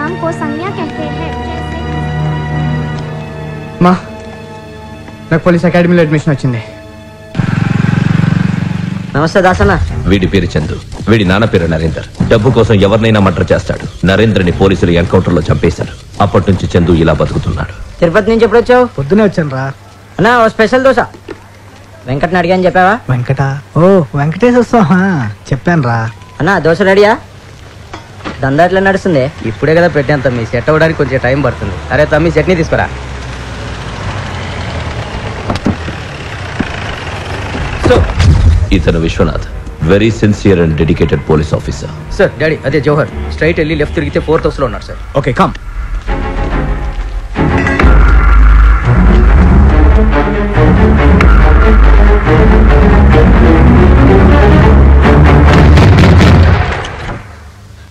नाम को संज्ञा कहते हैं। माँ నాకు పోలీస్ అకాడమీలో అడ్మిషన్ వచ్చింది. నమస్తే దాసన్న. వీడి పేరు చందు, వీడి నాన్న పేరు నరేందర్. డబ్బు కోసం ఎవరినైనా మర్డర్ చేస్తాడు. నరేంద్రని పోలీసులు ఎన్కౌంటర్ లో చంపేశారు. అప్పటి నుంచి చందు ఇలా బతుకుతున్నాడు. తిరుపతి నుంచి ఎప్పుడు వచ్చావు? పొద్దునే వచ్చాను రా. అన్నా ఓ స్పెషల్ దోశ. వెంకట్ని అడిగాని చెప్పావా? వెంకట ఓ వెంకటేష్ వస్తావా? చెప్పాను రా. అన్నా దోశ రెడీయా? దందా ఎట్లా నడుస్తుంది? ఇప్పుడే కదా పెట్టాను తమ్మి, సెట్ అవ్వడానికి కొంచెం టైం పడుతుంది. అరే తమ్మి చట్నీ తీసుకురా. ఇతను Vishwanath, very sincere and dedicated police officer. Sir daddy అదే జోహర్. స్ట్రైట్ వెళ్ళి లెఫ్ట్ తిరిగితే 4th హౌస్ లో ఉన్నారు సార్. Okay come.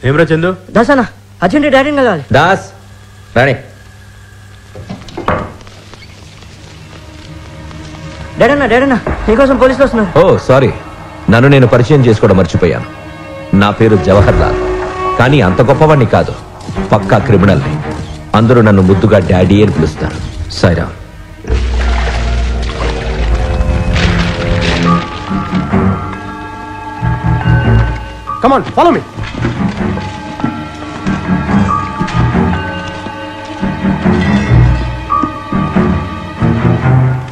ఏమ్రా చందు? దాస్ అన్న అర్జెంట్ డాడీని కలవాలి. దాస్ రాణి. డాడీ నీకోసం పోలీసులు వస్తున్నారు. ఓ సారీ, నన్ను నేను పరిచయం చేసుకోవడం మర్చిపోయాను. నా పేరు జవహర్ లాల్, కానీ అంత గొప్పవాణ్ణి కాదు. పక్కా క్రిమినల్ని. అందరూ నన్ను ముద్దుగా డాడీ అని పిలుస్తారు. Sairam. Come on follow me.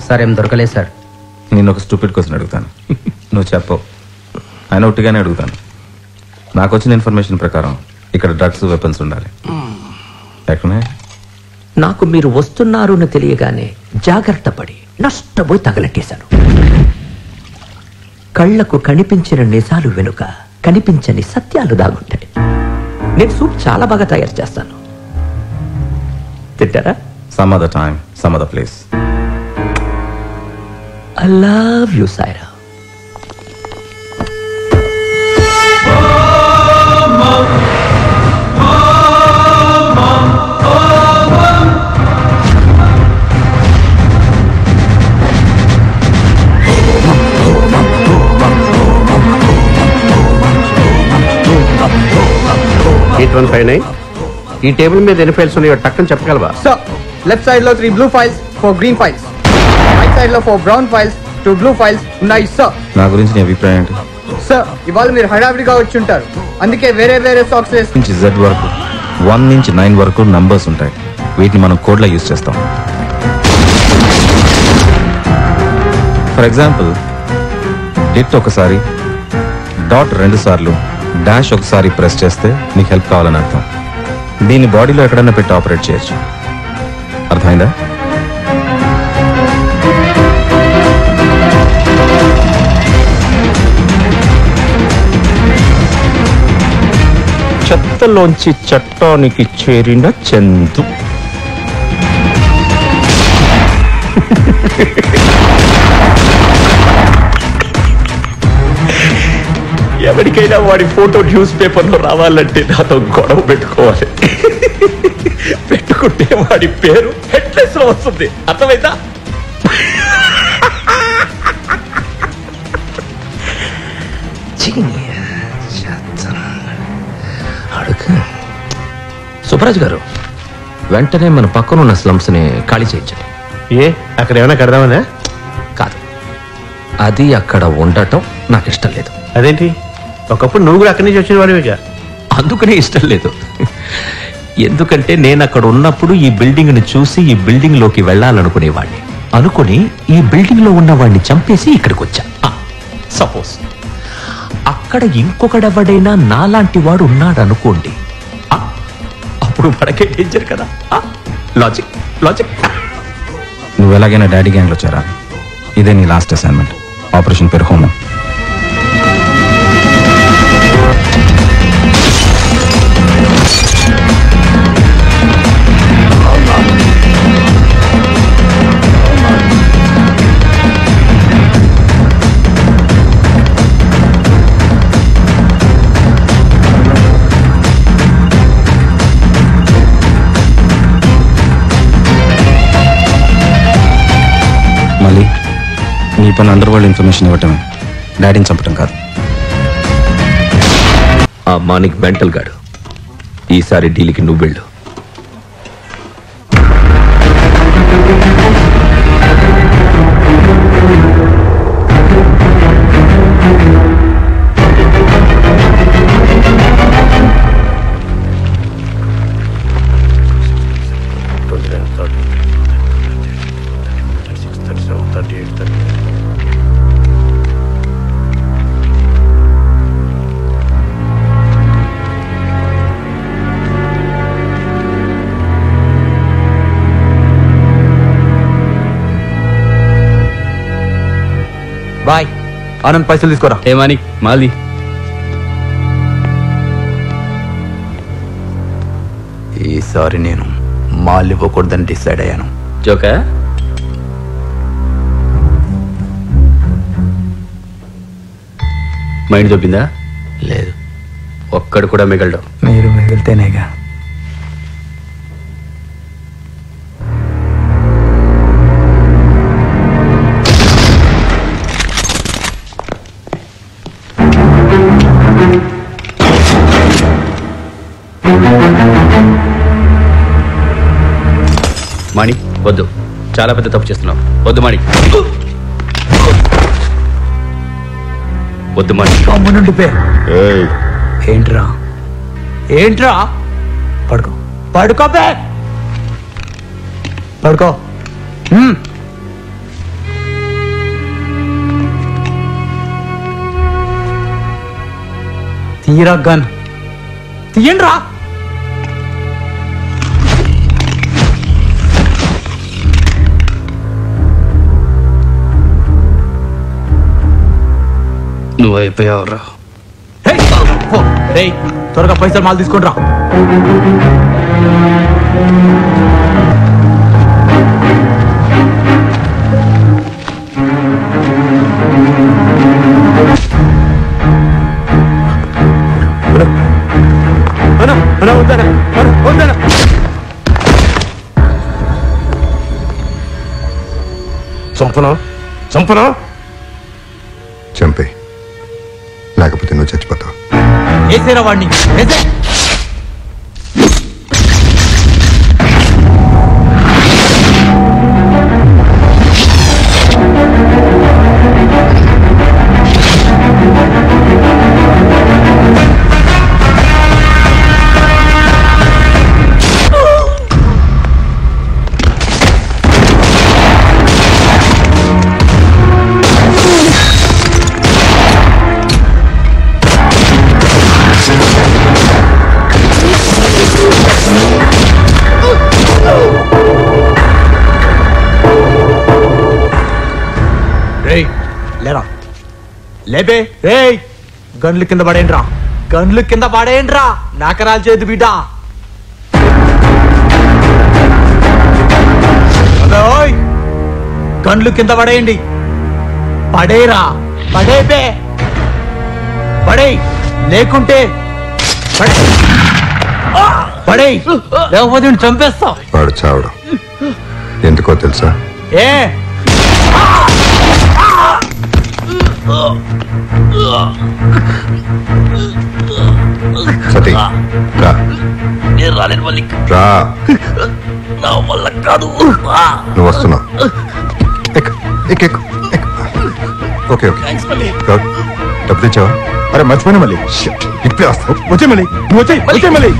Sir ఏం దొరకలేదు సార్. నేను ఒక స్టూపిడ్ క్వశ్చన్ అడుగుతాను, నువ్వు చెప్పవు. ఆయన ఒట్టిగానే అడుగుతాను. నాకు వచ్చిన ఇన్ఫర్మేషన్ ప్రకారం ఇక్కడ డ్రగ్స్ వెపన్స్ ఉండాలి. ఎక్కడనే నాకు మీరు వస్తున్నారు అని తెలియగానే జాగ్రత్త పడి నష్టపోయి తగలెట్టేశాను. కళ్లకు కనిపించిన నిజాలు వెనుక కనిపించని సత్యాలు దాగుంటాయి. నేను సూప్ చాలా బాగా తయారు చేస్తాను. తింటారా? Some other time, some other place. I love you, Saira. ఈ టేబుల్ మీద ఎన్ని ఫైల్స్ ఉన్నాయో టక్కని చెప్పగలవా? సార్ లెఫ్ట్ సైడ్ లో 3 blue files, 4 green files. Right side లో 4 బ్రౌన్ ఫైల్స్, 2 బ్లూ ఫైల్స్ ఉన్నాయి సార్. నా గురించి నీ అభిప్రాయం ఏంటి? సార్ ఇవాళ మీరు హడావిడిగా వచ్చి ఉంటారు, అందుకే వేరే వేరే సాక్స్ నుంచి Z వరకు 1 నుంచి 9 వరకు నంబర్స్ ఉంటాయి. వీటిని మనం కోడ్లో యూజ్ చేస్తాం. ఫర్ ఎగ్జాంపుల్ డిట్ ఒకసారి, డాట్ 2 సార్లు, డాష్ ఒకసారి ప్రెస్ చేస్తే నీకు హెల్ప్ కావాలని అర్థం. దీన్ని బాడీలో ఎక్కడైనా పెట్టి ఆపరేట్ చేయొచ్చు. అర్థమైందా? చెత్తలోంచి చట్టానికి చేరిన చందు. ఎవరికైనా వాడి ఫోటో న్యూస్ పేపర్లో రావాలంటే నాతో గొడవ పెట్టుకోవాలి. పెట్టుకుంటే వాడి పేరు హెడ్లైన్స్ లో వస్తుంది. అర్థమైందా? సుబ్బరాజ్ గారు, వెంటనే మన పక్కనున్న స్లమ్స్ ని ఖాళీ చేయించండి. ఏ అక్కడ ఏమైనా కడదామనే? కాదు, అది అక్కడ ఉండటం నాకు ఇష్టం లేదు. అదేంటి? ఒకప్పుడు నువ్వు కూడా అక్కడి నుంచి వచ్చిన వాడివిగా. అందుకనే ఇష్టం లేదు. ఎందుకంటే నేను అక్కడ ఉన్నప్పుడు ఈ బిల్డింగ్ ని చూసి ఈ బిల్డింగ్ లోకి వెళ్ళాలనుకునేవాడిని. అనుకుని ఈ బిల్డింగ్ లో ఉన్న వాడిని చంపేసి ఇక్కడికి వచ్చా. సపోజ్ అక్కడ ఇంకొకడెవడైనా నాలాంటి వాడు ఉన్నాడు అనుకోండి, అప్పుడు మనకే డేంజర్ కదా. Logic logic. నువ్వు ఎలాగైనా డాడీ గ్యాంగ్లో చేరాలి. ఇదే నీ లాస్ట్ అసైన్మెంట్. ఆపరేషన్ పేరు హోమం. మళ్ళీ నీ పని అండర్ వరల్డ్ ఇన్ఫర్మేషన్ ఇవ్వటమే, డాడీని చంపటం కాదు. ఆ మానిక్ మెంటల్ గాడు. ఈసారి డీల్కి నువ్వు వెళ్ళు. ఆనంద్ పైసలు తీసుకోరా. ఏ మానిక్ మాది ఈసారి నేను మాల్ ఇవ్వకూడదని డిసైడ్ అయ్యాను. జోకా మైండ్ దొబ్బిందా? లేదు, ఒక్కడు కూడా మిగలడు. మీరు మిగిలితేనేగా. మాణి వద్దు, చాలా పెద్ద తప్పు చేస్తున్నావు. వద్దు మాణి, వద్దు మాణి. ఏంట్రా ఏంట్రా? పడుకో. పడుకో బే, పడుకో. తీరా గన్ తీయండి రా. నువ్వు అయిపోయావురా. త్వరగా పైసలు మాల్ తీసుకొని రా. చంపనా చంపే, లేకపోతే నువ్వు చచ్చిపోతావు. ఏసేరా వాడిని, ఏసే. లేరా లేబే. రేయ్ గన్లు కింద పడేయండిరా, గన్లు కింద పడేయండిరా. నాకరాలు చేదు బిడ్డ. ఓయ్ గన్లు కింద పడేయండి. పడేరా, పడేబే, పడే. లేకుంటే పడే, లేకపోతే చంపేస్తా. వాడు చావడం ఎందుకో తెలుసా? ఏ సతీ రా. రా, నువ్వు వస్తున్నావు. ఓకే ఓకే, డబ్బు తెచ్చావా? అరే మర్చిపోయినా మళ్ళీ. ఇప్పుడే వస్తావు. వచ్చే మళ్ళీ, నువ్వు వచ్చే మళ్ళీ.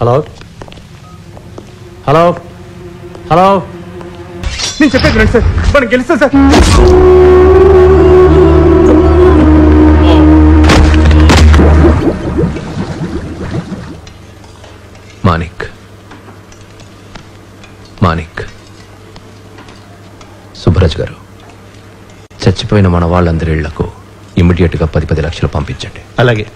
హలో హలో హలో, నేను చెప్పేది రండి సార్, మనం గెలుస్తాం సార్. మానిక్, మానిక్, సుబ్బరాజ్ గారు, చచ్చిపోయిన మన వాళ్ళందరి ఇళ్లకు ఇమ్మీడియట్గా 10 లక్షలు పంపించండి. అలాగే.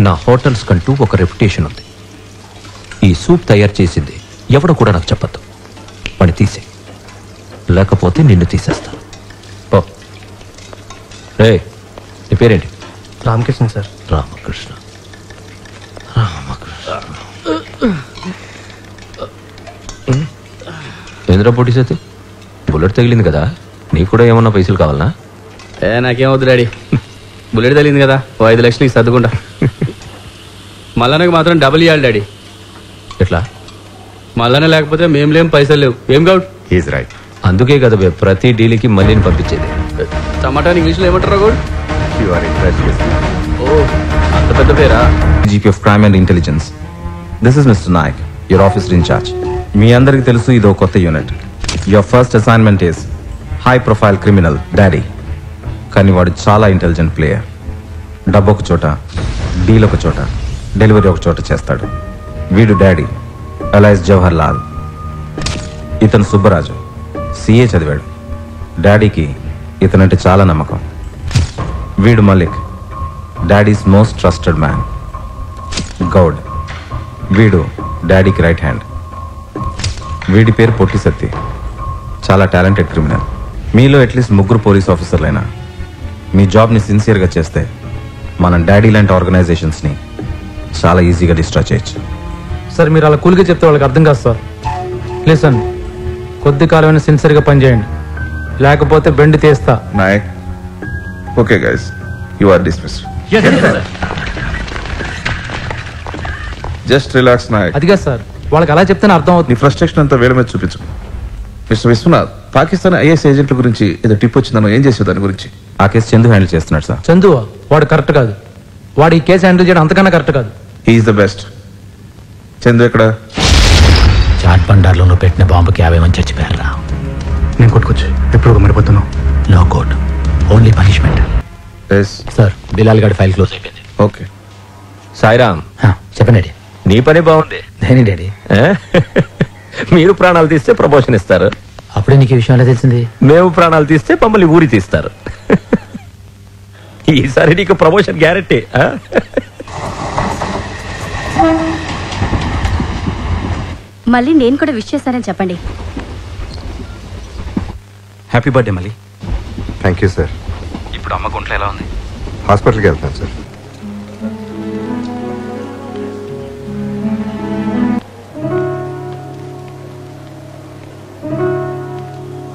నా హోటల్స్ కంటూ ఒక రెప్యుటేషన్ ఉంది. ఈ సూప్ తయారు చేసింది ఎవడో కూడా నాకు చెప్పద్దు. వాడిని తీసే, లేకపోతే నిన్ను తీసేస్తాను. రే, నీ పేరేంటి? రామకృష్ణ సార్. రామకృష్ణ ఏంద్రా పొట్టి సత్తి బుల్లెట్ తగిలింది కదా నీకు కూడా ఏమన్నా పైసలు కావాలనా? నాకేం వద్దు డాడీ, బుల్లెట్ తగిలింది కదా, ఓ 5 లక్షలు సర్దుకుంటా. మళ్ళానకు మాత్రం డబుల్ ఇవ్వాలి డాడీ. ఎట్లా? మళ్ళానే లేకపోతే మేం లేం, పైసలు లేవు. ఏం గౌడ్? Is right. అందుకే కదా బే ప్రతి డీల్కి మళ్ళీని పంపించేది. టమాటాని ఇంగ్లీష్లో ఏమంటారా గౌడ్? You are interested. ఓ అంత పెద్ద పేరా? GP of Crime and Intelligence. This is Mr. Naik, your officer in charge. మీ అందరికి తెలుసు ఇదో కొత్త unit. Your first assignment is high profile criminal daddy. కానీ వాడు చాలా ఇంటెలిజెంట్ ప్లేయర్. డబ్బు ఒక చోట, డీల్ ఒక చోట, డెలివరీ ఒక చోట చేస్తాడు. వీడు డాడీ అలైస్ జవహర్ లాల్. ఇతను సుబ్బరాజు, CA చదివాడు. డాడీకి ఇతనంటే చాలా నమ్మకం. వీడు Malik, daddy's most trusted man. Goud, వీడు డాడీకి రైట్ హ్యాండ్. వీడి పేరు పొట్టి సత్తి, చాలా టాలెంటెడ్ క్రిమినల్. మీలో అట్లీస్ట్ 3 పోలీస్ ఆఫీసర్లైనా మీ జాబ్ని సిన్సియర్గా చేస్తే మనం డాడీ లాంటి ఆర్గనైజేషన్స్ని చాలా ఈజీగా డిస్ట్రాయ్ చేయొచ్చు. సార్ మీరు అలా కూల్గా చెప్తే వాళ్ళకి అర్థం కాదు సార్. లిసన్, కొద్ది కాలమైనా సిన్సియర్గా పనిచేయండి, లేకపోతే బెండ్ తీస్తా. Nayak, okay guys, you are dismissed. Just relax Nayak. అది కాదు సార్, వాళ్ళకి అలా చెప్తేనే అర్థం అవుతుంది. నీ ఫ్రస్ట్రేషన్ అంతా వేల మీద చూపించు. మిస్టర్ విశ్వనాథ్, పాకిస్తాన్ IAS ఏజెంట్ల గురించి ఏదో టిప్ వచ్చిందనో, ఏం చేసేది దాని గురించి? ఆ కేసు చందు హ్యాండిల్ చేస్తున్నాడు సార్. చందు వాడు కరెక్ట్ కాదు. వాడు ఈ కేసు హ్యాండిల్ చేయడం అంతకన్నా కరెక్ట్ కాదు. He's the best. చందు ఎక్కడ? చాట్ బండార్లో నువ్వు పెట్టిన బాంబుకి 50 మంది చచ్చిపోయారా? నేను కొట్టుకొచ్చి ఎప్పుడు మరిపోతున్నావు. No code, only punishment. Yes sir, Bilal గడి ఫైల్ క్లోజ్ అయిపోయింది. ఓకే. సాయిరామ్, చెప్పండి. నీ పని బాగుంది. దేని డాడీ? మీరు ప్రాణాలు తీస్తే ప్రమోషన్ ఇస్తారు, అప్పుడే నీకు ఈ విషయం ఎలా తెలిసింది? మేము ప్రాణాలు తీస్తే మమ్మల్ని ఊరి తీస్తారు. ఈసారి నీకు ప్రమోషన్ గ్యారెంటీ. మళ్ళీ నేను కూడా విష్ చేశానని చెప్పండి. హ్యాపీ బర్త్డే మళ్ళీ. Thank you sir. ఇప్పుడు అమ్మ గుంట్లో ఎలా ఉంది? హాస్పిటల్కి వెళ్తాను సార్.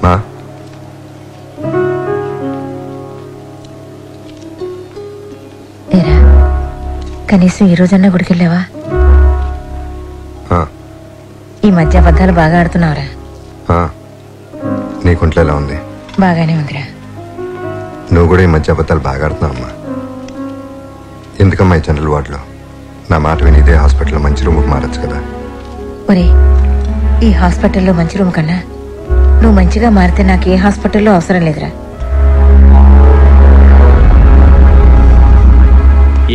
మా ఏరా, కనీసం ఈ రోజన్నా గుడికెళ్ళావా? ఈ మధ్య అబద్ధాలు బాగా ఆడుతున్నావురా. నీ గుంట్లో ఎలా ఉంది? బాగానే ఉందిరా. నువ్వు కూడా ఈ మధ్య అబద్ధాలు బాగా ఆడుతున్నావు అమ్మా. ఎందుకమ్మా ఈ జనరల్ వార్డులో? నా మాట విని ఇదే హాస్పిటల్లో మంచి రూమ్కి మారచ్చు కదా. ఒరే, ఈ హాస్పిటల్లో మంచి రూమ్ కన్నా నువ్వు మంచిగా మారితే నాకు ఏ హాస్పిటల్లో అవసరం లేదురా.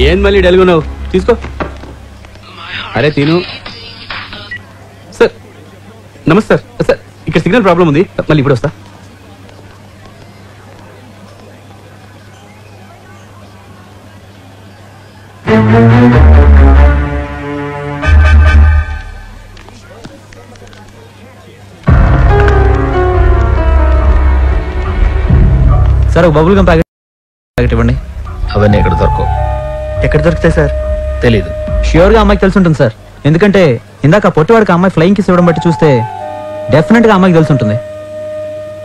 ఏం మళ్ళీ డెలుగున్నావు? తీసుకో. అరే తిను. సార్ నమస్తే సార్. సార్ ఇక్కడ సిగ్నల్ ప్రాబ్లం ఉంది, మళ్ళీ ఇప్పుడు వస్తా. సార్ ఒక బబుల్ గమ్ ప్యాకెట్ ఇవ్వండి. అవన్నీ ఎక్కడ దొరకవు. ఎక్కడ దొరుకుతాయి సార్? తెలీదు. ష్యూర్గా అమ్మాయికి తెలిసి ఉంటుంది సార్. ఎందుకంటే ఇందాక పొట్టివాడికి అమ్మాయి ఫ్లయింగ్ కిస్ ఇవ్వడం బట్టి చూస్తే డెఫినెట్గా అమ్మాయికి తెలిసి ఉంటుంది.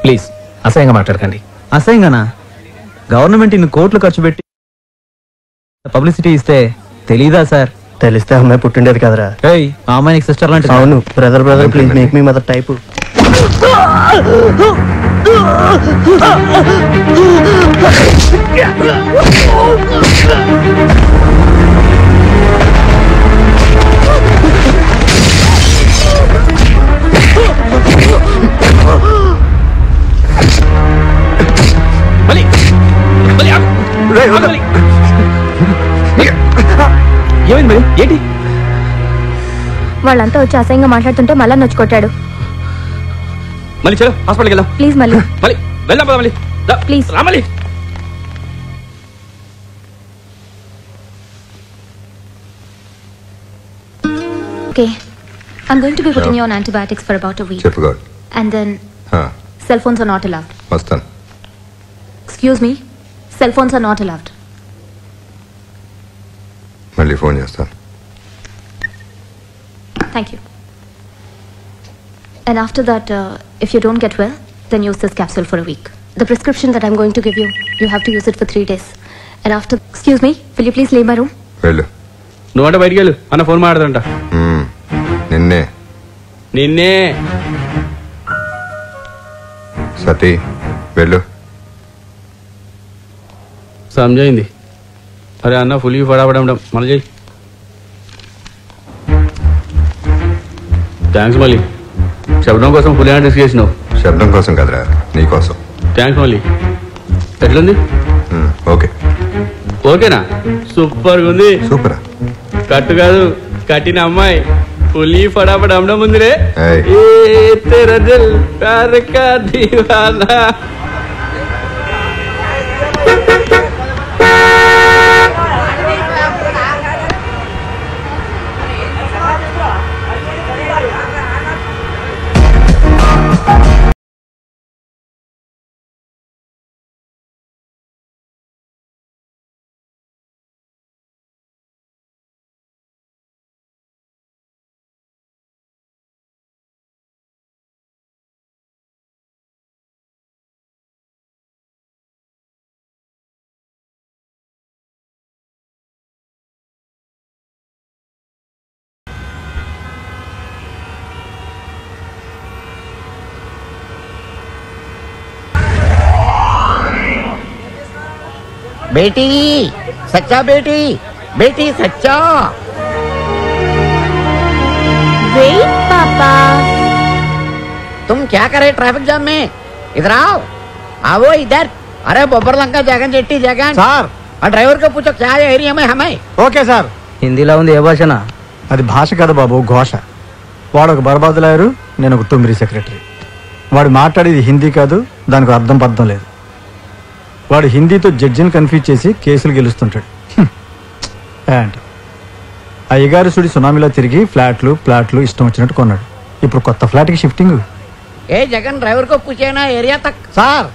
ప్లీజ్ అసహ్యంగా మాట్లాడకండి. అసహ్యంగానా? గవర్నమెంట్ ఇన్ని కోట్లు ఖర్చు పెట్టి పబ్లిసిటీ ఇస్తే తెలీదా సార్? తెలిస్తే అమ్మాయి పుట్టిండేది కదరా. ఏయ్, ఆ అమ్మాయి నీకు సిస్టర్ లాంటి. అవును, brother please make me mother type. ఏమైంది మరి? ఏంటి? వాళ్ళంతా వచ్చి అసహ్యంగా మాట్లాడుతుంటే మళ్ళా నొచ్చి కొట్టాడు. మళ్ళీ చలో హాస్పిటల్కి వెళ్దాం. ప్లీజ్ మళ్ళీ మళ్ళీ వెళ్దాం పద. మళ్ళీ ప్లీజ్ రా. మళ్ళీ Okay, I'm going to be putting you on antibiotics for about a week. చెప్పు Goud. And then cell phones are not allowed. వస్తాను. Excuse me, cell phones are not allowed. మళ్ళీ ఫోన్ చేస్తాను. Thank you. And after that, if you don't get well, then use this capsule for a week. The prescription that I'm going to give you, you have to use it for 3 days. And after, excuse me, will you please leave my room? వెళ్ళు. నువ్వంటే బయటికి వెళ్ళు, అన్న phone మాట్లాడదంట. నిన్నే సతీ వెళ్ళు. సమజైంది. అరే అన్న full ఫడాపడం మళ్ళీ చెయ్యి. థ్యాంక్స్ మళ్ళీ. శబ్దం కోసం ఫుల్ హ్యాండ్ రిస్క్ చేసినావు. శబ్దం కోసం కదరా, నీ కోసం. థ్యాంక్స్ మళ్ళీ. ఎట్లుంది? ఓకే. ఓకేనా? సూపర్గా ఉంది. సూపరా? కట్టు కాదు, కట్టిన అమ్మాయి ఫుల్ ఫటాఫట్ అమ్మడం ఉంది రే. తెరా దిల్ ప్యార్ కా దీవానా. बेटी सच्चा, बेटी बेटी सच्चा। वेट पापा। तुम क्या करे ट्रैफिक जाम में? इधर आओ, आओ इधर। अरे बब्बर लंका जगन जेट्टी जगन సార్. ఆ డ్రైవర్ को पूछो क्या एरिया में हमें। Okay sir. హిందీలో ఉంది, ఏ భాషనా? అది భాష కాదు బాబు, ఘోష. వాడు ఒక బర్బాదులాయరు, నేను ఒక టుమ్మిరి సెక్రటరీ. వాడు మాట్లాడేది హిందీ కాదు, దానికి అర్థం పర్థం లేదు. వాడు హిందీతో జడ్జిని కన్ఫ్యూజ్ చేసి కేసులు గెలుస్తుంటాడు. అండ్ అయ్యగారు సుడి సునామీలో తిరిగి ఫ్లాట్లు ఇష్టం వచ్చినట్టు కొన్నాడు. ఇప్పుడు కొత్త ఫ్లాట్కి షిఫ్టింగ్. ఏ జగన్ డ్రైవర్ को पूछे ना एरिया तक। సార్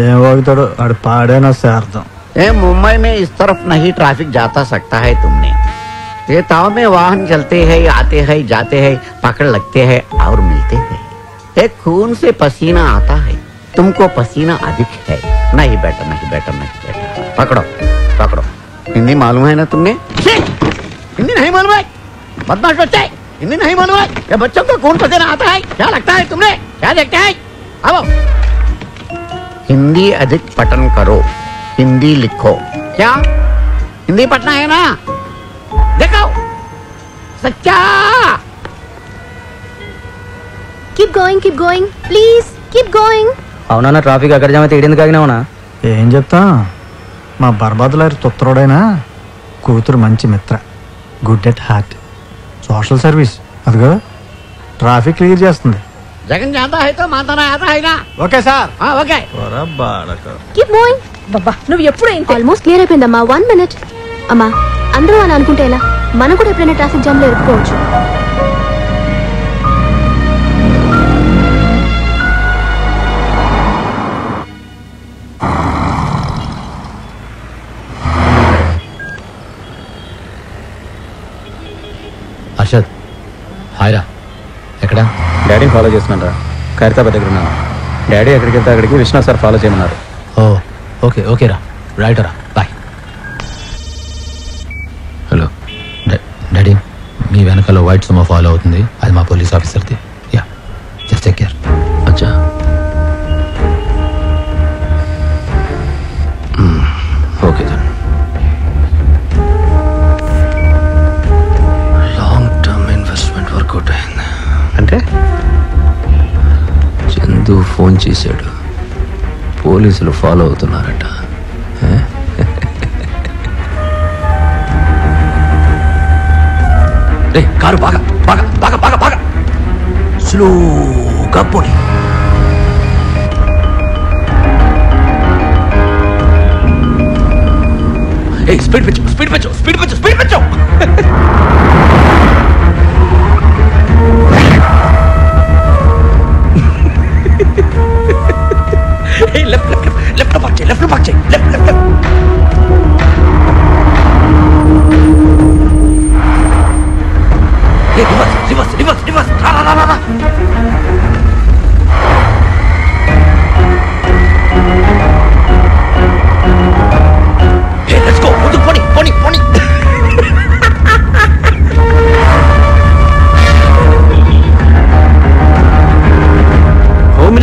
ఏం వాగుతాడో, ఆడు పాడేనా శార్థం. ए मुंबई में इस तरफ नहीं ट्रैफिक जाता सकता है तुमने। ये ताव में वाहन चलते हैं, आते हैं, जाते हैं, पकड़ लगते हैं और मिलते हैं। एक खून से पसीना आता है, तुमको पसीना अधिक है। नहीं बेटा, नहीं बेटा, नहीं बेटा। पकड़ो पकड़ो। हिंदी मालूम है ना तुमने? हिंदी नहीं मालूम है? बदमाश बच्चे, हिंदी नहीं मालूम है? ये बच्चों को खून पसीना आता है, क्या लगता है तुमने? क्या देखते हैं? आओ, हिंदी अधिक पठन करो, हिंदी लिखो। क्या हिंदी पढ़ना है ना? देखो सच्चा। Keep going, please, keep going. అవునా, ట్రాఫిక్ అక్కడ జామ తీడింది కాగినావునా? ఏం చెప్తా, మా బర్బాదులాయరు తొత్తరోడైనా కూతురు మంచి మిత్ర, good at heart, social service. అదిగో ట్రాఫిక్ క్లియర్ చేస్తుంది. जगन जाता है तो मानता ना आता है ना? Okay sir. Okay. Keep going. బాబా నువ్వు ఎప్పుడు ఆల్మోస్ట్ క్లియర్ అయిపోయిందమ్మా. 1 minute. అమ్మా అందరూ అని అనుకుంటే ఎలా? మనం కూడా ఎప్పుడైనా ట్రాఫిక్ జామ్ లో ఇరుక్కుపోవచ్చు. అర్షద్ హాయ్ రా. ఎక్కడ? డాడీని ఫాలో చేస్తున్నాను రా, ఖైరతాబాద్ దగ్గర ఉన్నాను. డాడీ ఎక్కడికి వెళ్తే అక్కడికి విశ్వనాథ్ సార్ ఫాలో చేయమన్నారు. ఓ ఓకే రా, రైట్ రా, బాయ్. హలో డాడీ, మీ వెనకాల వైట్ సుమో ఫాలో అవుతుంది, అది మా పోలీస్ ఆఫీసర్ది. Yeah just take care. అచ్చా okay sir. Long term investment work out అయింది అంటే చందు ఫోన్ చేశాడు, పోలీసులు ఫాలో అవుతున్నారట. కారు బాగా బాగా బాగా బాగా బాగా స్లోగా పోనీ. స్పీడ్ పెంచు స్పీడ్ పెంచు స్పీడ్ పెంచు స్పీడ్ పెంచు. లెఫ్ట్ లెఫ్ట్ లెఫ్ట్ పార్క్ చేయి, లెఫ్ట్ పార్క్ చేయి, లెఫ్ట్ లెఫ్ట్.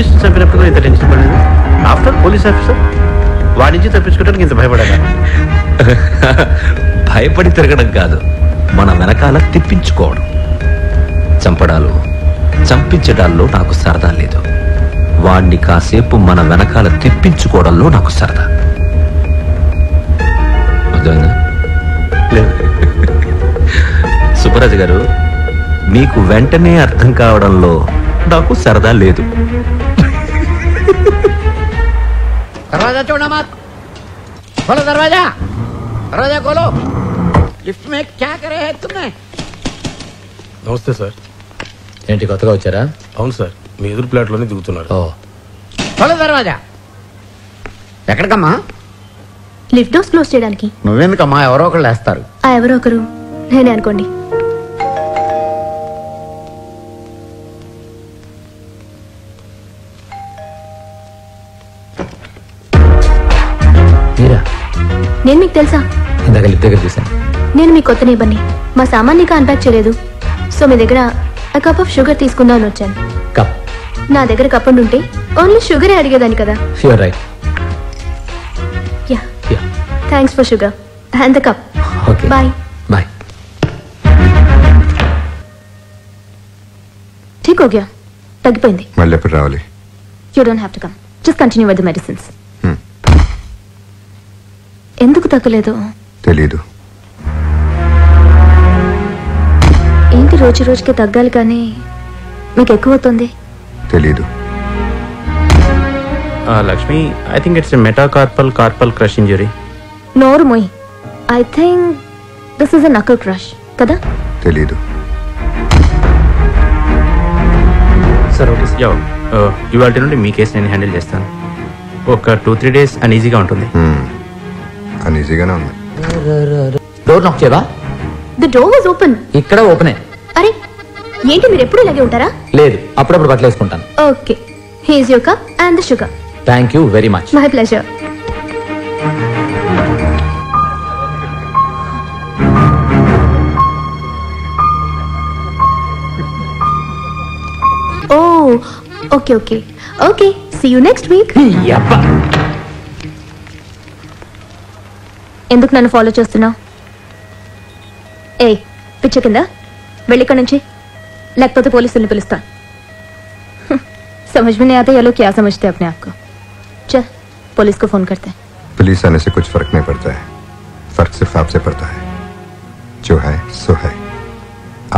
పోలీసు చంపినప్పుడు ఇంత టెన్షన్ పడలేదు. ఆఫ్టర్ పోలీస్ ఆఫీసర్ వాడి నుంచి తప్పించుకోవడానికి ఇంత భయపడాలి. భయపడి తిరగడం కాదు, మన వెనకాల తిప్పించుకోవడం. చంపడాలు చంపించడాల్లో నాకు సరదా లేదు. వాణ్ణి కాసేపు మన వెనకాల తిప్పించుకోవడంలో నాకు సరదా. అర్థమైందా? సుబ్బరాజు గారు, మీకు వెంటనే అర్థం కావడంలో నాకు సరదా లేదు. दरवाजा छोड़ना मत, खोलो दरवाजा, दरवाजा खोलो। लिफ्ट में क्या करे है तुमने? నమస్తే సార్. ఏంటి కొత్తగా వచ్చారా? అవును సార్, మీ ఎదురు ప్లాట్లోనే దిగుతున్నారు. खोलो दरवाजा. ఎక్కడికమ్మా? లిఫ్ట్ డోర్స్ క్లోజ్ చేయడానికి. నువ్వెందుకమ్మా? ఎవరో ఒకళ్ళు వేస్తారు. ఆ ఎవరో ఒకరు నేనే అనుకోండి. నేను మీకు తెలుసా? ఇందాక లిఫ్ట్ దగ్గర చూసాను. నేను మీ కొత్త నేబర్ని. మా సామాన్ ఇంకా అన్పాక్ చేయలేదు, సో మీ దగ్గర కప్ ఆఫ్ షుగర్ తీసుకుందామని వచ్చాను. కప్? నా దగ్గర కప్ ఉంటే ఓన్లీ షుగరే అడిగేదాన్ని కదా. You're right. Yeah, thanks for sugar and the cup. Okay, bye. Bye. ఠీక్ హో గయా, తగ్గిపోయింది. మళ్ళీ ఎప్పుడు రావాలి? You don't have to come, just continue with the medicines. ఎందుకు తగ్గలేదు? తెలీదు. ఏంటి రోజు రోజుకి తగ్గాలి కానీ మీకు ఎక్కువ అవుతుంది? తెలీదు. Lakshmi, I think it's metacarpal crush injury. నోరు మొయ్. I think this is a knuckle crush కదా. తెలీదు. సార్ ఓకే సార్, ఇవాళ నుండి మీ కేసు నేను హ్యాండిల్ చేస్తాను. ఒక 2-3 days అన్ఈజీగా ఉంటుంది. అన్ఈజీగానే ఉంది. డోర్ నాక్ చేయవా? The door was open. ఇక్కడ ఓపెనే. అరే ఏంటి, మీరు ఎప్పుడు ఇలాగే ఉంటారా? లేదు, అప్పుడప్పుడు బట్టలు వేసుకుంటాను. Okay, here's your cup and the sugar. Thank you very much. My pleasure. Oh okay okay okay, see you next week. ఎందుకు నన్ను ఫాలో చేస్తున్నావు? ఏ పిచ్చ కింద వెళ్ళి ఇక్కడ నుంచి, లేకపోతే పోలీసుల్ని పిలుస్తాను. समझ में नहीं आता ये लोग क्या समझते हैं अपने आप को. चल पुलिस को फोन करते हैं. पुलिस आने से कुछ फर्क नहीं पड़ता है, फर्क सिर्फ आपसे पड़ता है. जो है सो है.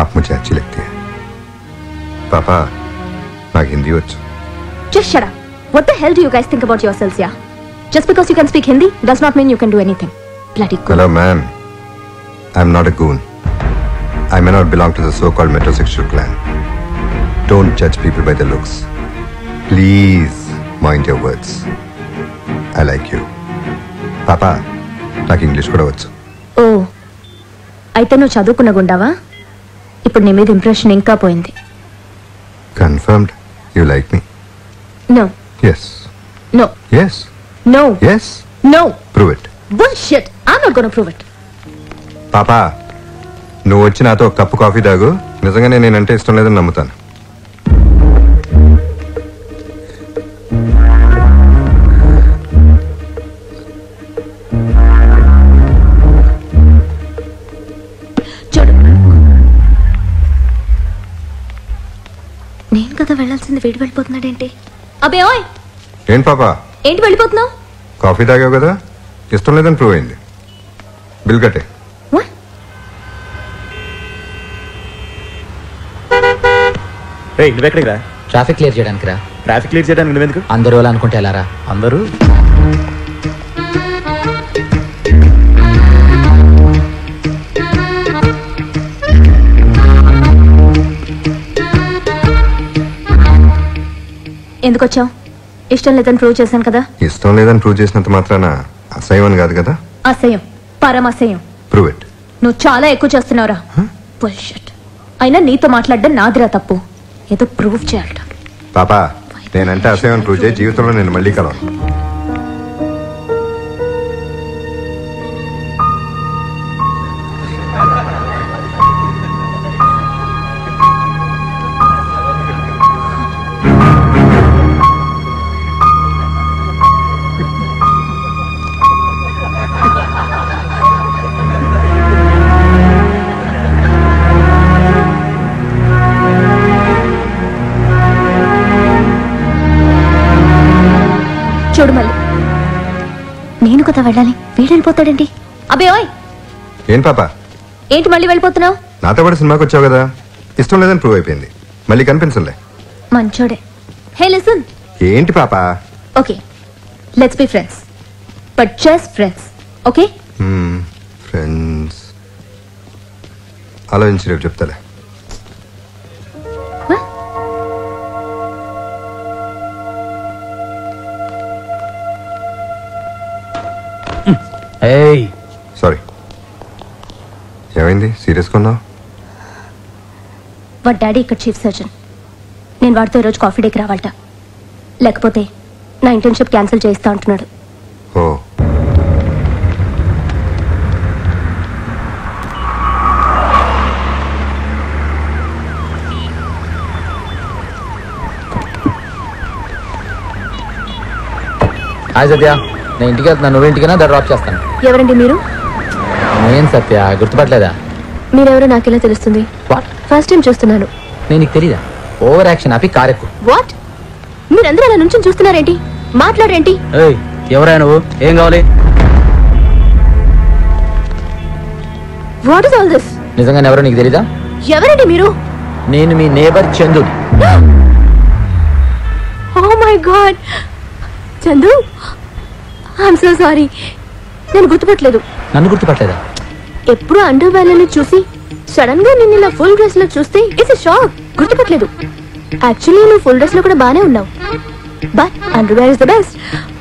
आप मुझे अच्छी लगती है. पापा నాకు హిందీ వచ్చు. Just shut up. What the hell do you guys think about yourselves, yeah? Just because you can speak Hindi does not mean you can do anything. Bloody goon. Hello ma'am, I'm not a goon. I may not belong to the so-called metrosexual clan. Don't judge people by their looks. Please mind your words. I like you. పాపా నాకు English కూడా వచ్చు. ఓ అయితే నువ్వు చదువుకున్న గుండావా? ఇప్పుడు నీ మీద ఇంప్రెషన్ ఇంకా పోయింది. Confirmed you like me? No. yes. No. yes. No. yes. No. prove it. Bullshit. I'm not going to prove it. పాపా నువ్వు వచ్చి నాతో ఒక కప్పు కాఫీ తాగు. నిజంగానే నేనంటే ఇష్టం లేదని నమ్ముతాను. నేను కదా వెళ్ళాల్సింది, వీడు వెళ్ళిపోతున్నాడేంటి? అబే ఓయ్, ఏంటి పాపా ఏంటి వెళ్ళిపోతున్నావు? కాఫీ తాగావు కదా, ఇష్టం లేదని ప్రూవ్ అయింది. బిల్ కట్టే. నువ్వెక్కడికి రా? ట్రాఫిక్ క్లియర్ చేయడానికి రా. ట్రాఫిక్ క్లియర్ చేయడానికి నువ్వెందుకు? అందరూ అలా అనుకుంటే ఎలా రా? అందరూ ఎందుకు వచ్చావు? ఇష్టం లేదని ప్రూవ్ చేశాను కదా. ఇష్టం లేదని ప్రూవ్ చేసినంత మాత్రాన అసహ్యం అని కాదు కదా. అసహ్యం, పరమసహ్యం. Prove it. నువ్వు చాలా ఎక్కువ చేస్తున్నావురా. బుల్షిట్. అయినా నీతో మాట్లాడడం నాదిరా తప్పు. ఏదో ప్రూవ్ చేయాలట. పాపా నేనంటే అసహ్యం అని ప్రూవ్ చేయి, జీవితంలో నేను మళ్ళీ కలవను. కదా వెళ్ళాలి, వీడు వెళ్ళిపోతాడేంటి? అబ్బే ఓయ్, ఏం పాప ఏంటి మళ్ళీ వెళ్ళిపోతున్నావు? నాతో పాటు సినిమాకి వచ్చావు కదా, ఇష్టం లేదని ప్రూవ్ అయిపోయింది. మళ్ళీ కనిపించలే. మంచోడే. Hey listen. ఏంటి పాప? Okay, let's be friends, but just friends. Okay? Friends ఆలోచించి రేపు చెప్తాలే. సారీ, ఏమైంది? సీరియస్గా ఉన్నావు? వాడి డాడీ ఇక్కడ చీఫ్ సర్జన్. నేను వాడితో ఈరోజు కాఫీ డేకి రావాలట, లేకపోతే నా ఇంటర్న్షిప్ క్యాన్సిల్ చేయిస్తా అంటున్నాడు. ఓ, హాయ్ సత్య, నేను ఇంటికి వెళ్తున్నాను. నువ్వు ఇంటికైనా డ్రాప్ చేస్తాను. ఎవరండి మీరు? నేను సత్య, గుర్తుపట్టలేదా? మీరెవరో నాకెలా తెలుస్తుంది? ఫస్ట్ టైం చూస్తున్నాను. నేను నీకు తెలీదా? ఓవర్ యాక్షన్ ఆపి కారెక్కు. వాట్? మీరందరూ అలా నుంచి చూస్తున్నారేంటి? మాట్లాడేంటి? ఎవరైనా నువ్వు? ఏం కావాలి? What is all this? నిజంగా ఎవరో నీకు తెలీదా? ఎవరండి మీరు? నేను మీ neighbour Chandu. Oh my God, Chandu, I'm so sorry. నేను గుర్తుపట్టలేదు. నన్ను గుర్తుపట్టలేదా? ఎప్పుడు అండర్ వేర్లను చూసి సడన్ గా నిన్న ఇలా ఫుల్ డ్రెస్ లో చూస్తే ఇట్స్ షాక్. గుర్తుపట్టలేదు. యాక్చువల్లీ నువ్వు ఫుల్ డ్రెస్ లో కూడా బానే ఉన్నావు, but underwear is the best.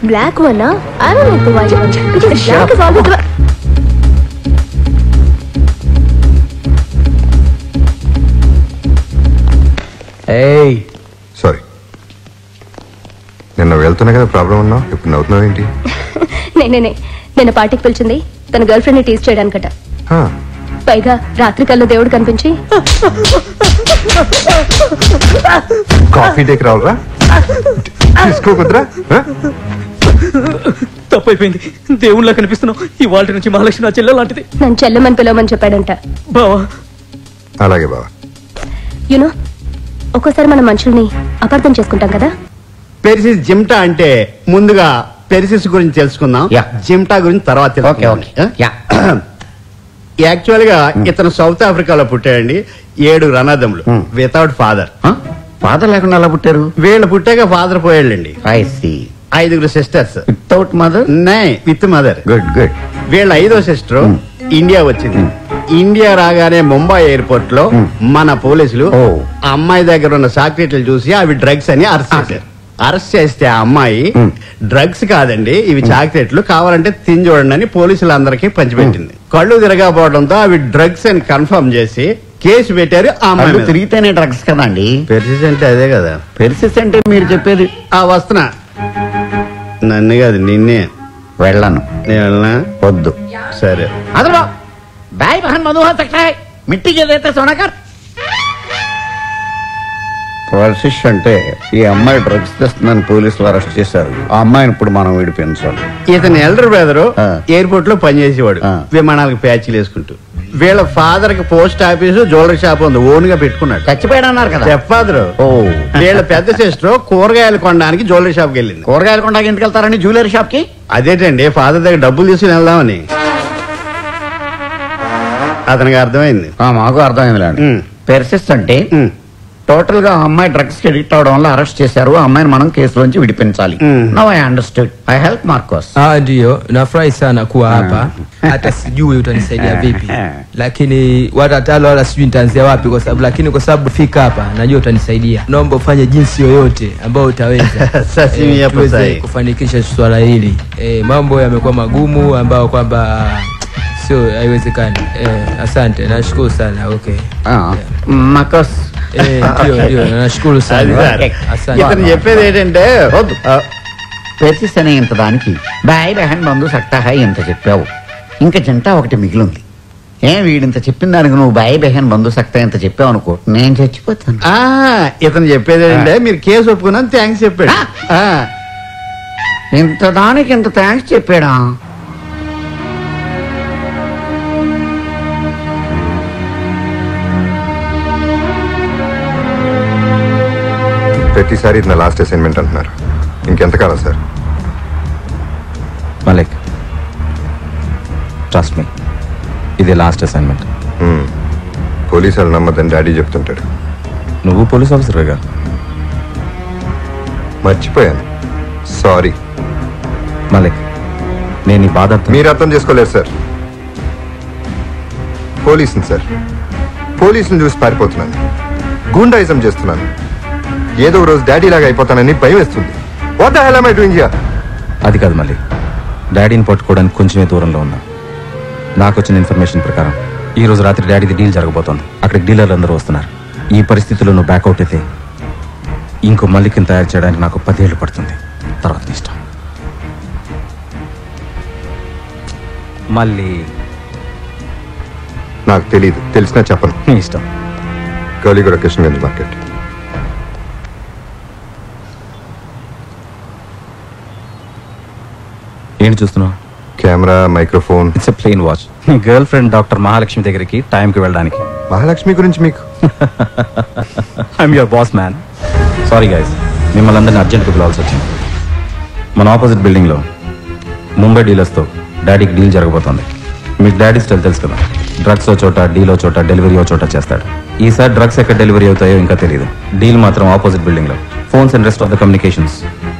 Black one, I don't like the white one because black is always the sorry. నిన్న వెళ్తున్నా కదా, ప్రాబ్లం ఉన్నావు, ఇప్పుడు నవ్వుతున్నావు ఏంటి? నేనే నిన్న పార్టీకి పిలిచింది తన గర్ల్ ఫ్రెండ్ ని టీజ్ చేయడానికట. పైగా రాత్రి కల్లో దేవుడు కనిపించి కాఫీ డేకి రావాలరా, తీసుకోకుద్రా. తప్పైపోయింది, దేవుళ్ళ కనిపిస్తున్నావు. ఈ వాళ్ళ నుంచి మహాలక్ష్మి నా చెల్లె లాంటిది. నన్ను చెల్లెమని పిలవమని చెప్పాడంట. బావా? అలాగే బావా. యునో, ఒక్కోసారి మనం మనుషుల్ని అపార్థం చేసుకుంటాం కదా. పెరిసిస్ జిమ్టా అంటే ముందుగా పెరిసిస్ గురించి తెలుసుకుందాం, జిమ్టా గురించి తర్వాత తెలుసుకుందాం. యాక్చువల్ గా ఇతను సౌత్ ఆఫ్రికాలో పుట్టాడండి. 7 అన్నదమ్ములు వితౌట్ ఫాదర్. ఫాదర్ లేకుండా అలా పుట్టారు? వీళ్ళు పుట్టాక ఫాదర్ పోయాళ్ళండి. 5 sisters. Without mother? With mother. Good good. వీళ్ళ 5వ సిస్టర్ ఇండియా వచ్చింది. ఇండియా రాగానే ముంబై ఎయిర్పోర్ట్ లో మన పోలీసులు ఆ అమ్మాయి దగ్గర ఉన్న చాక్లెట్లు చూసి అవి డ్రగ్స్ అని అరెస్ట్ చేశారు. అరెస్ట్ చేస్తే ఆ అమ్మాయి డ్రగ్స్ కాదండి, ఇవి చాక్లెట్లు, కావాలంటే తిని చూడండి అని పోలీసులందరికీ పంచిపెట్టింది. కళ్ళు తిరగకపోవడంతో అవి డ్రగ్స్ అని కన్ఫర్మ్ చేసి కేసు పెట్టారు. ఆ అమ్మాయి తిరిగితేనే డ్రగ్స్ కదండి. పెర్సిస్ అంటే అదే కదా. పెర్సిస్ అంటే మీరు చెప్పేది? వస్తున్నా. నన్ను కాదు, నిన్నే. వెళ్ళను. నేను వెళ్ళనా? వద్దు. సరే. అదలో भाई बहन मधु हो सकता है, मिट्टी के देते सोना कर. ప్రాసెస్ అంటే ఈ అమ్మాయి డ్రగ్స్ తెస్తుందని పోలీసులు అరెస్ట్ చేశారు. ఆ అమ్మాయిని ఇప్పుడు మనం విడిపించాలి. ఇతని ఎల్డర్ బ్రదర్ ఎయిర్పోర్ట్ లో పనిచేసేవాడు, విమానాలకు ప్యాచ్లు వేసుకుంటూ. వీళ్ళ ఫాదర్ కి పోస్ట్ ఆఫీస్, జ్యువెలరీ షాప్ ఉంది, ఓన్ గా పెట్టుకున్నాడు. చచ్చిపోయాడు అన్నారు కదా ఫాదర్. వీళ్ళ పెద్ద సిస్టర్ కూరగాయలు కొనడానికి జ్యువెలరీ షాప్ కి వెళ్ళింది. కూరగాయలు కొనడానికి ఎందుకు వెళ్తారని జ్యువెలరీ షాప్ కి? అదేంటండి, ఫాదర్ దగ్గర డబ్బులు తీసుకుని వెళ్దామని. అతనికి అర్థమైంది. మాకు అర్థమైంది. పెర్సిస్ అంటే టోటల్ గా అమ్మాయి డ్రగ్స్ కి అడిక్ట్ అవడం వల్ల అరెస్ట్ చేశారు. ఆ అమ్మాయిని మనం కేసులోంచి విడిపించాలి. Now I understood. I help Marcos. Ndio, nafurahi sana kuwa hapa. Hata sijui utanisaidia vipi, lakini watatalo wala sijui nitaanzia wapi, kwa sababu lakini kwa sababu fika hapa najua utanisaidia. Naomba ufanye jinsi yoyote ambayo utaweza tuweze kufanikisha swala hili. Mambo yamekuwa magumu ambayo kwamba sio haiwezekani. Asante, nashukuru sana. Okay. Marcos ndio, nashukuru sana. ఇతను చెప్పేది ఏంటంటే, పెర్సిస్ అనే ఇంత దానికి bye బెహన్ బంధు సక్తా high ఇంత చెప్పావు, ఇంకా జంటా ఒకటి మిగిలింది. వీడింత చెప్పిన దానికి నువ్వు బాయ్ బెహన్ బంధు సక్తా ఇంత చెప్పావు అనుకో, నేను చచ్చిపోతాను. ఇతను చెప్పేది ఏంటంటే, మీరు కేసు ఒప్పుకున్నాను థ్యాంక్స్ చెప్పాడు. ఇంత దానికి ఇంత థ్యాంక్స్ చెప్పాడా? ప్రతిసారి నా లాస్ట్ అసైన్మెంట్ అంటున్నారు. ఇంకెంతకాలం సార్? మలిక్, ట్రస్ట్ మీ, ఇదే లాస్ట్ అసైన్మెంట్. పోలీసు వాళ్ళు నమ్మద్దని డాడీ చెప్తుంటాడు. నువ్వు పోలీస్ ఆఫీసర్గా? మర్చిపోయాను, సారీ. మలిక్, నేను ఈ బాధ మీరు అర్థం చేసుకోలేదు సార్. పోలీసుని సార్, పోలీసుని చూసి పారిపోతున్నాను, గూండాయిజం చేస్తున్నాను. ఏదో రోజు డాడీ లాగా అయిపోతానని భయం వేస్తుంది. What the hell am I doing here? అది కాదు మళ్ళీ, డాడీని పట్టుకోవడానికి కొంచెమే దూరంలో ఉన్నా. నాకు వచ్చిన ఇన్ఫర్మేషన్ ప్రకారం ఈ రోజు రాత్రి డాడీది డీల్ జరగబోతోంది. అక్కడికి డీలర్లు అందరూ వస్తున్నారు. ఈ పరిస్థితుల్లో నువ్వు బ్యాక్అవుట్ అయితే ఇంకో మల్లికని తయారు చేయడానికి నాకు 10 ఏళ్ళు పడుతుంది. తర్వాత నీ ఇష్టం. మళ్ళీ నాకు తెలియదు, తెలిసినా చెప్పను. నీ ఇష్టం. గౌలిగూడ కృష్ణగంజ్ మార్కెట్. ఏంటి చూస్తున్నావు? Camera, microphone. It's a plain watch. నీ గర్ల్ ఫ్రెండ్ డాక్టర్ మహాలక్ష్మి దగ్గరికి టైంకి వెళ్ళడానికి. మహాలక్ష్మి గురించి మీకు? I'm your boss man. Sorry guys, మిమ్మల్ని అందరినీ అర్జెంట్గా పిలవాల్సి వచ్చింది. మన ఆపోజిట్ బిల్డింగ్లో ముంబై డీలర్స్తో డాడీకి డీల్ జరగబోతోంది. మీకు డాడీ స్టైల్ తెలుసు కదా, డ్రగ్స్ ఓ చోట, డీల్ ఓ చోట, డెలివరీ ఓ చోట చేస్తాడు. ఈసారి డ్రగ్స్ ఎక్కడ డెలివరీ అవుతాయో ఇంకా తెలియదు. డీల్ మాత్రం ఆపోజిట్ బిల్డింగ్లో. Phones and rest of the communications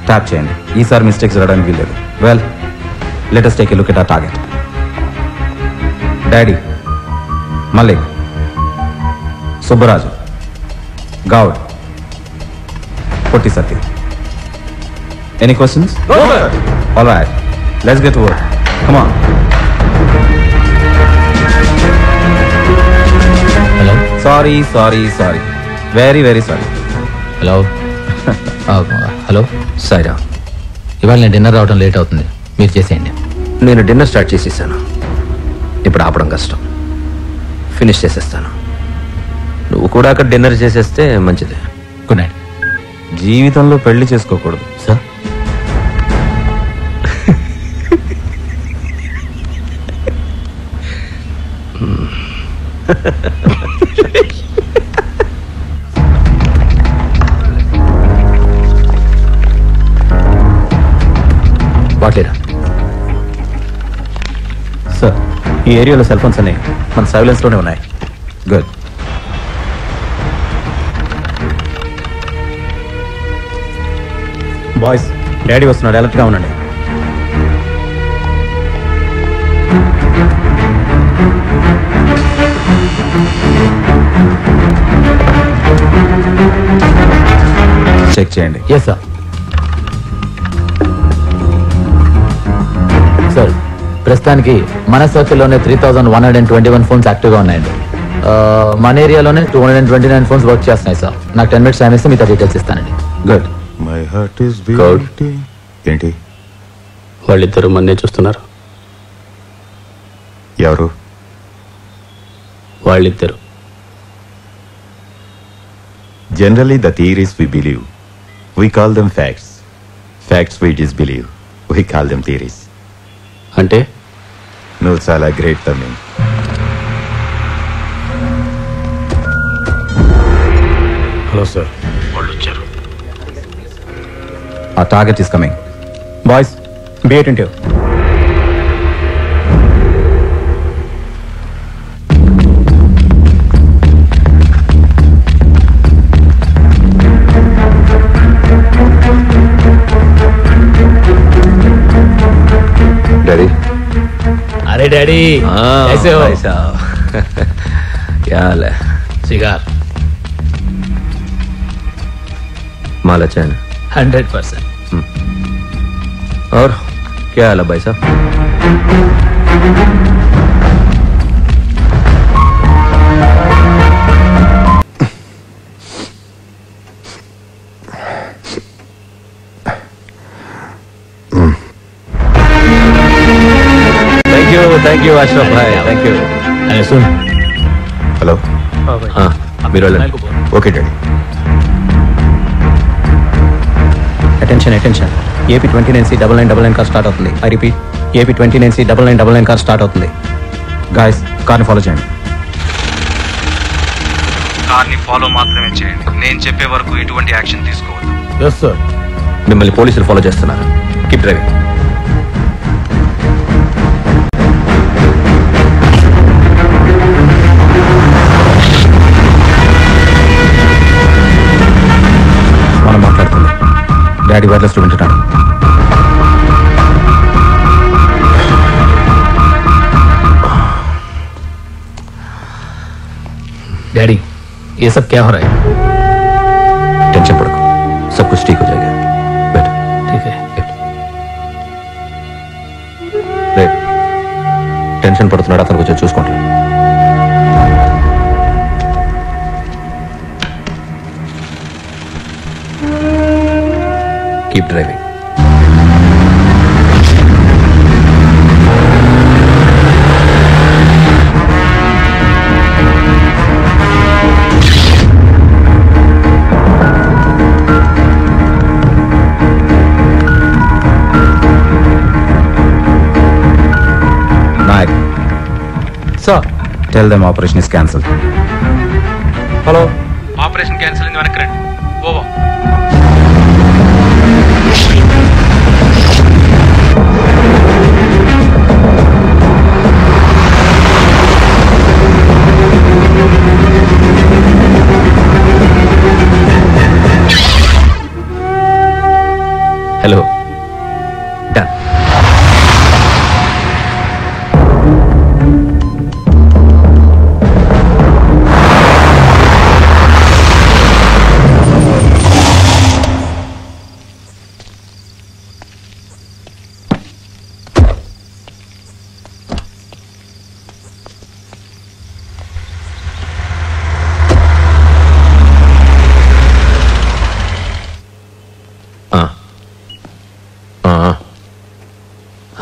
tap చేయండి. ఈసారి మిస్టేక్స్ రావడానికి వీల్లేదు. Well, let us take a look at our target. Daddy, Malik, Subbaraju, Gaud, Potti Sati. Any questions? No, sir. All right, let's get to work. Come on. Hello? Sorry. Very, very sorry. Hello. Hello Saira, ఇవాళ నేను dinner రావడం late అవుతుంది, మీరు చేసేయండి. నేను dinner start చేసేసాను, ఇప్పుడు ఆపడం కష్టం. ఫినిష్ చేసేస్తాను. నువ్వు కూడా అక్కడ డిన్నర్ చేసేస్తే మంచిది. Good night. జీవితంలో పెళ్లి చేసుకోకూడదు సార్. వాట్లేరా సార్? ఈ ఏరియాలో సెల్ ఫోన్స్ అన్ని మన సర్వేలెన్స్లోనే ఉన్నాయి. గుడ్. బాయ్స్, డాడీ వస్తున్నాడు, అలర్ట్గా ఉండండి. చెక్ చేయండి. Yes sir. సార్, ప్రస్తుతానికి మన సర్కిల్లోనే 3121 ఫోన్స్ యాక్టివ్గా ఉన్నాయండి. మన ఏరియాలోనే 229 ఫోన్స్ వర్క్ చేస్తున్నాయి సార్. నాకు 10 minutes టైం ఇస్తే మీతో డీటెయిల్స్ ఇస్తానండి. గుడ్. ఏంటి వాళ్ళిద్దరూ మన్నే చూస్తున్నారు. ఎవరు వాళ్ళిద్దరు? Generally, the theories we believe, we call them facts. Facts we disbelieve, we call them theories. అంటే నువ్వు చాలా గ్రేట్ తమ్మి. హలో సార్, వాళ్ళు వచ్చారు. Our target is coming. Boys, be attentive. Daddy. अरे डैडी, कैसे हो? क्या हाल है? सिगार माल अच्छा है ना? 100%. और क्या हाल है भाई साहब? थैंक यू अशरफ भाई, थैंक यू. अरे सुन. హలో. हाँ, మీరు వెళ్ళండి. Okay daddy. Attention attention, AP 29C 9999 car start అవుతుంది. I repeat, AP 29C 9999 car start అవుతుంది. గాయస్, కార్ని ఫాలో చేయండి. కార్ని ఫాలో మాత్రమే చేయండి. నేను చెప్పే వరకు ఎటువంటి యాక్షన్ తీసుకోవద్దు. Yes sir. మిమ్మల్ని పోలీసులు ఫాలో చేస్తున్నారు. Keep driving. డాడీ వైర్లెస్ లో వింటున్నాడు. डैडी ये सब क्या हो रहा है? टेंशन पड़को, सब कुछ ठीक हो जाएगा. बैठो. ठीक है. రే టెన్షన్ పడుతున్నాడు, అతను కొంచెం చూసుకోండి. Keep driving. Sir, tell them operation is cancelled. Hello. Operation cancel in the current. Over. Hello. Done.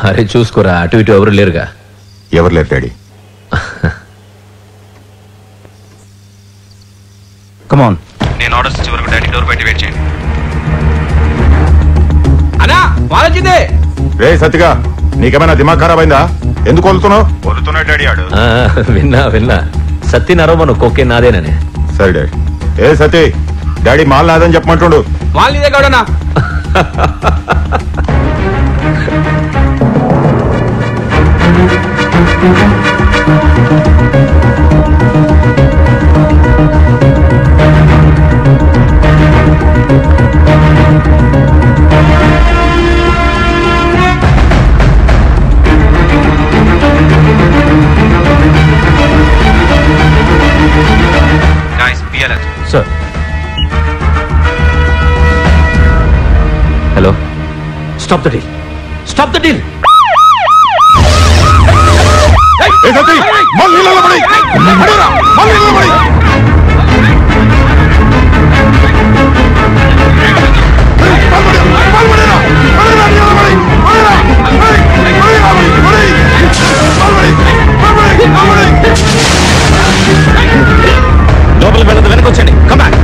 అరే చూసుకోరా, అటు ఇటు ఎవరు లేరుగా. ఎవరు లేరు డాడీ. Come on. నేను ఆర్డర్స్ ఇచ్చే వరకు డాడీ డోర్ బయట వెయిట్ చేయండి. అన్నా వాలొచ్చింది. రే సత్తిగా, నీకేమైనా దిమాగ్ ఖరాబ్ అయిందా? ఎందుకు కొలుతున్నావు? కొలుతున్నాడు డాడీ ఆడు. విన్నా సత్తి నరవను కోకే నాదేనని. సరే డాడీ. ఏ సత్తి, డాడీ మాల్ నాదని చెప్పమంటుండు. మాల్ నీదే కాడనా? Guys, be alert. Sir. Hello. Stop the deal. Stop the deal. A Satti, mall నీళ్ళలో పడి. పడరా, మాల్ నీళ్ళలో పడి. లోపలికి వెళ్ళదు, వెనకొచ్చండి. Come back.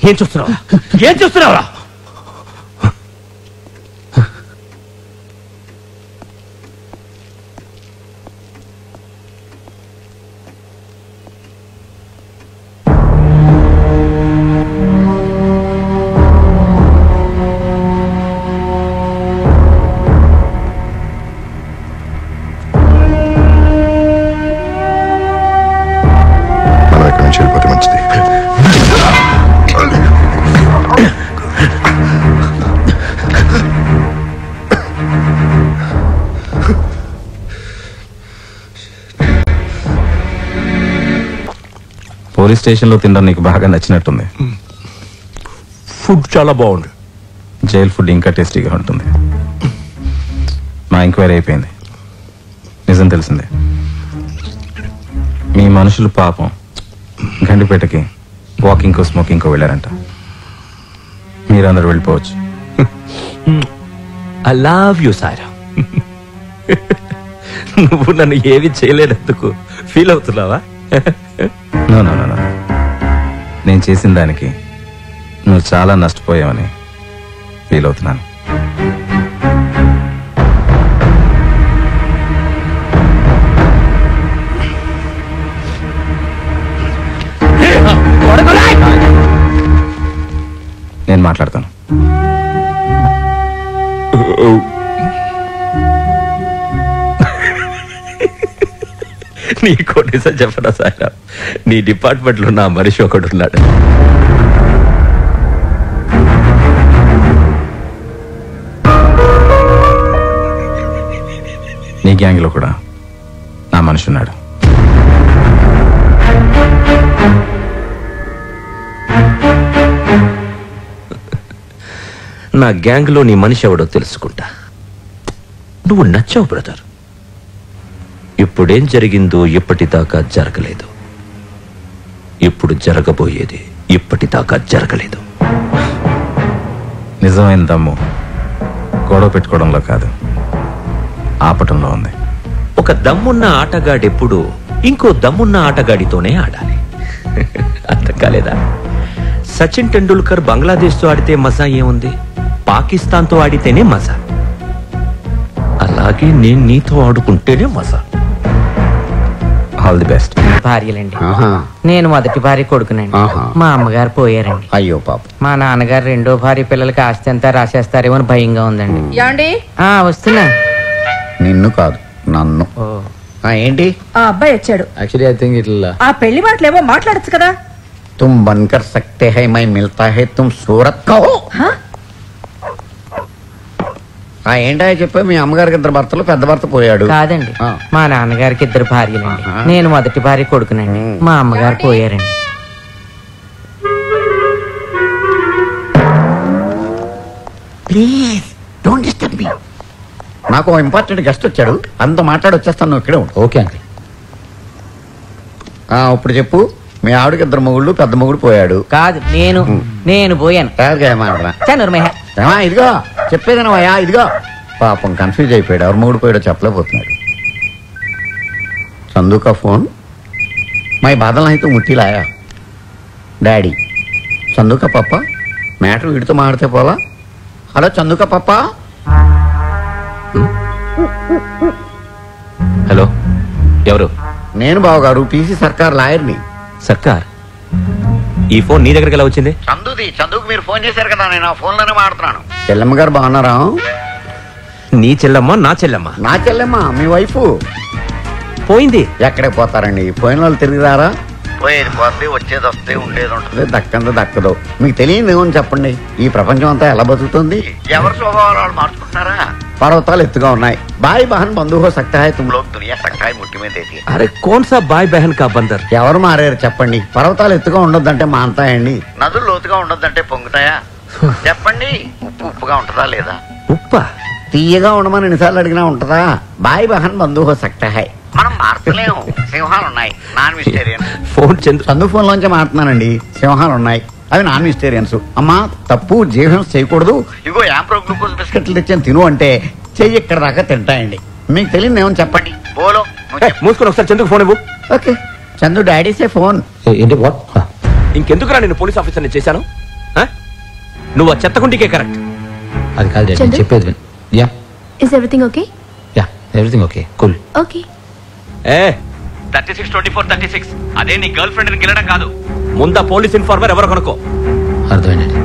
ఏం చూస్తున్నావురా? మనం ఎక్కడి నుంచి వెళ్ళిపోతే మంచిది. పోలీస్ స్టేషన్లో తినడం నీకు బాగా నచ్చినట్టుంది. ఫుడ్ చాలా బాగుంది. జైల్ ఫుడ్ ఇంకా టేస్టీగా ఉంటుంది. మా ఎంక్వైరీ అయిపోయింది, నిజం తెలిసిందే. మీ మనుషులు పాపం గండిపేటకి వాకింగ్కో స్మోకింగ్కో వెళ్ళారంట. మీరందరూ వెళ్ళిపోవచ్చు. ఐ లవ్ యూ సారా. నువ్వు నన్ను ఏవి చేయలేనందుకు ఫీల్ అవుతున్నావా? నో నో నో, నేను చేసిన దానికి నువ్వు చాలా నష్టపోయావని ఫీల్ అవుతున్నాను. నేను మాట్లాడతాను. నీకో నిజం చెప్పరా సార్, నీ డిపార్ట్మెంట్ లో నా మనిషి ఒకడు ఉన్నాడు. నీ గ్యాంగ్ లో కూడా నా మనిషి ఉన్నాడు. నా గ్యాంగ్ లో నీ మనిషి ఎవడో తెలుసుకుంటా. నువ్వు నచ్చావు బ్రదర్. ఇప్పుడేం జరిగిందో ఇప్పటిదాకా జరగలేదు, ఇప్పుడు జరగబోయేది ఇప్పటిదాకా జరగలేదు. నిజమైన దమ్ము గొడవ పెట్టుకోవడంలో కాదు, ఆపటంలో ఉంది. ఒక దమ్మున్న ఆటగాడెప్పుడు ఇంకో దమ్మున్న ఆటగాడితోనే ఆడాలి. అర్థం కాలేదా? సచిన్ టెండూల్కర్ బంగ్లాదేశ్తో ఆడితే మజా ఏముంది, పాకిస్తాన్తో ఆడితేనే మజా. అలాగే నేను నీతో ఆడుకుంటేనే మజా. All the best. భార్యలండి. నేను మొదటి భార్య కొడుకునండి. మా అమ్మగారు పోయారండి. అయ్యో పాప. మా నాన్నగారు రెండో భార్య పిల్లలకి ఆస్తి అంతా రాసేస్తారేమో అని భయంగా ఉందండి. వస్తున్నా. నిన్ను కాదు, నన్ను. ఏంటి? ఆ అబ్బాయి వచ్చాడు. యాక్చువల్లీ ఐ థింక్ ఇట్లా ఆ పెళ్లి మాటలేమో మాట్లాడచ్చు కదా. తుమ్ బన్కర్ సక్తే హై మై మిల్తా హై తుమ్ సూరత్ కా హో. ఏంటో చెప్పా, మీ అమ్మగారికి 2 భర్తలు, పెద్ద భర్త పోయాడు. కాదండి, మా నాన్నగారికి 2 భార్యలండి. నేను మొదటి భార్య కొడుకునండి. మా అమ్మగారు పోయారండి. Please don't disturb me. నాకు ఇంపార్టెంట్ గెస్ట్ వచ్చాడు, అంత మాట్లాడి వచ్చేస్తాను. నువ్వు ఇక్కడే ఉండు. ఓకే అండి. ఇప్పుడు చెప్పు, మీ ఆవిడకి 2 మొగుళ్ళు, పెద్ద మొగుడు పోయాడు. కాదు, నేను పోయాను. ఇదిగో చెప్పేదనవయ్యా, ఇదిగో. పాపం కన్ఫ్యూజ్ అయిపోయాడు, ఎవరు మొగుడు పోయాడో చెప్పలేకపోతున్నాడు. చందు కా ఫోన్. మై బాధలు అయితే ముట్టిలాయా డాడీ. చందు కా పప్ప. మ్యాటర్ వీడితో మాడితే పోలా. హలో చందు కా పప్ప. హలో, ఎవరు? నేను బావగారు, పీసీ సర్కార్ లాయర్ని. సర్కార్? ఈ ఫోన్ నీ దగ్గరికి ఎలా వచ్చింది? చందుది. చందుకు మీరు ఫోన్ చేశారు కదా, నేను ఆ ఫోన్ లోనే మాడుతున్నాను. చెల్లెమ్మ గారు బాగున్నారా? నీ చెల్లెమ్మ? నా చెల్లెమ్మ? నా చెల్లెమ్మ, మీ వైఫ్ పోయింది. ఎక్కడికి పోతారండి, పోయిన వాళ్ళు తిరిగి రారా? పోయేది పోతే, వచ్చేది వస్తే, ఉండేది ఉంటుంది, దక్కంది దక్కదు. మీకు తెలియదు ఏమని చెప్పండి. ఈ ప్రపంచం అంతా ఎలా బతుకుతుంది? ఎవరి స్వభావాలు వాళ్ళు మార్చుకుంటున్నారా? పర్వతాలు ఎత్తుగా ఉన్నాయి. బాయ్ బహన్ బంధు హో సక్తా హై, తుమ్ లోగ్ దునియా సక్తా హై ముట్టి మీద దేతి. అరే కౌన్ సా బాయ్ బహన్ కా బందర్? ఎవరు మారారు చెప్పండి. పర్వతాలు ఎత్తుగా ఉండొద్దంటే మాంతాయండి, నదులు లోతుగా ఉండొద్దంటే పొంగుతాయా? చెప్పండి. ఉప్పుగా ఉంటుందా లేదా? ఉప్ప తీయగా ఉండమని ఎన్నిసార్లు అడిగినా ఉంటుందా? బాయ్ బహన్ బంధు హో సక్తా హై. మనం మార్చలేము. సింహాలు ఉన్నాయి, non vegetarian. Phone Chandu phone లోంచి మాట్లాడుతున్నానండి. సింహాలు ఉన్నాయి, అవి నాన్ వెజిటేరియన్స్. అమ్మా తప్పు, జీవహింస చేయకూడదు. ఇగో యాంప్రో గ్లూకోజ్ బిస్కెట్లు తెచ్చాను తిను అంటే చెయ్యి ఇక్కడ దాకా తింటాయండి. మీకు తెలియదు ఏమని చెప్పండి. బోలో మూసుకొని ఒకసారి చందుకు ఫోన్ ఇవ్వు. ఓకే. చందు డాడీసే ఫోన్. ఏంటి? వాట్? ఇంకెందుకురా నేను పోలీస్ ఆఫీసర్ని చేశాను? నువ్వు ఆ చెత్తకుంటికే కరెక్ట్. అది కాదు డాడీ, నేను చెప్పేది విను. Yeah, is everything okay? Yeah, everything okay, cool. Okay. 362436 అదే నీ గర్ల్ ఫ్రెండ్ గెలడం కాదు. ముందా పోలీస్ ఇన్ఫార్మర్ ఎవరు కనుక్కో. అర్థమైందండి.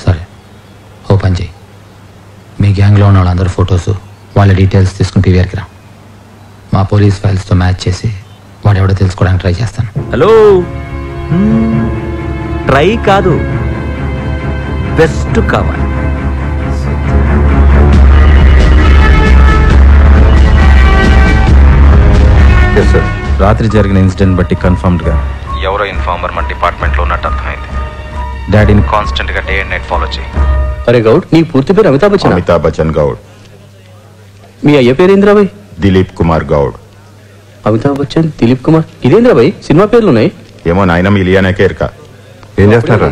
సరే, ఓ పని చేయి. మీ గ్యాంగ్లో ఉన్న వాళ్ళందరూ ఫొటోస్, వాళ్ళ డీటెయిల్స్ తీసుకుని పీవీఆర్కి రా. మా పోలీస్ ఫైల్స్తో మ్యాచ్ చేసి వాడు ఎవడో తెలుసుకోవడానికి ట్రై చేస్తాను. హలో, ట్రై కాదు, బెస్ట్ కావాలి. రాత్రి జరిగిన ఇన్సిడెంట్ బట్టి కన్ఫర్మ్డ్ గా ఎవరో ఇన్ఫార్మర్ మన డిపార్ట్మెంట్ లో ఉన్నట్టు అర్థమైంది. డాడీని కాన్స్టెంట్ గా డే అండ్ నైట్ ఫాలో చేయి. అరే గౌడ్, నీ పూర్తి పేరు అమితాబ్ బచ్చన్? అమితాబ్ బచ్చన్ గౌడ్. మీ అయ్య పేరేంద్రాబాయ్? దిలీప్ కుమార్ గౌడ్. అమితాబ్ బచ్చన్, దిలీప్ కుమార్, ఇదేంద్రాబాయ్ సినిమా పేర్లు ఉన్నాయి. ఏమో నాయన మిలియానే కేర్కా. ఏం చేస్తారా?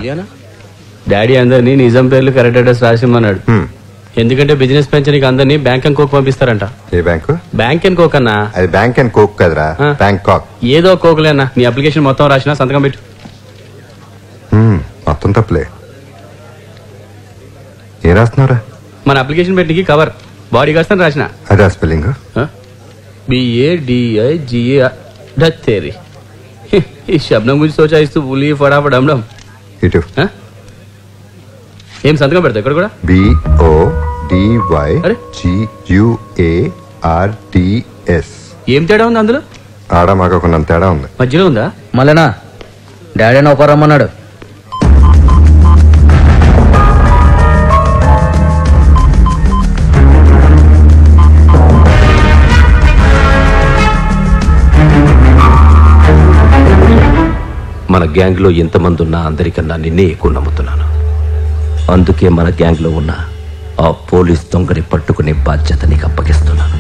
డాడీ అందరినీ నిజాం పేర్లు కరెక్ట్ అడ్రస్ రాసిమ్మన్నాడు. ఎందుకంటే బిజినెస్ పెంచడానికి అందరినీ బ్యాంక్ అండ్ కోక్ పంపిస్తారంట. ఏ బ్యాంకు? బ్యాంక్ అండ్ కోక్ అన్నా. అది బ్యాంక్ అండ్ కోక్ కదరా, బ్యాంకాక్. ఏదో కోక్లే అన్న. నీ అప్లికేషన్ మొత్తం రాసినా సంతకం పెట్టు. మొత్తం తప్పులే. ఏం రాస్తున్నారా? మన అప్లికేషన్ పెట్టికి కవర్ బాడీ గార్డ్స్ అని రాసిన. అదే స్పెల్లింగ్. BADIGA డత్తేరి. ఈ శబ్దం గురించి సోచాయిస్తూ పులి ఫటాఫట్ అమ్మడం. ఇటు ఏం సంతకం పెడతా ఇక్కడ కూడా? BODYGUARTS. ఏం తేడా ఉంది అందులో? ఆడ మాకు కొన్నంత తేడా ఉంది. మధ్యలో ఉందా? మళ్ళీనా డాడీ నోపరమ్మన్నాడు. మన గ్యాంగ్లో ఎంతమంది ఉన్నా అందరికన్నా నిన్నే ఎక్కువ నమ్ముతున్నాను. అందుకే మన గ్యాంగ్లో ఉన్న ఆ పోలీస్ దొంగని పట్టుకునే బాధ్యత నీకు అప్పగిస్తున్నాను.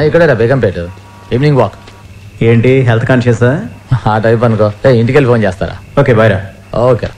ఇక్కడే రా బేగంపేట. Evening walk. ఏంటి హెల్త్ కాన్షియసా? ఆ టైప్ అనుకో. ఇంటికి వెళ్ళి ఫోన్ చేస్తారా? ఓకే బాయ్ రా. ఓకే.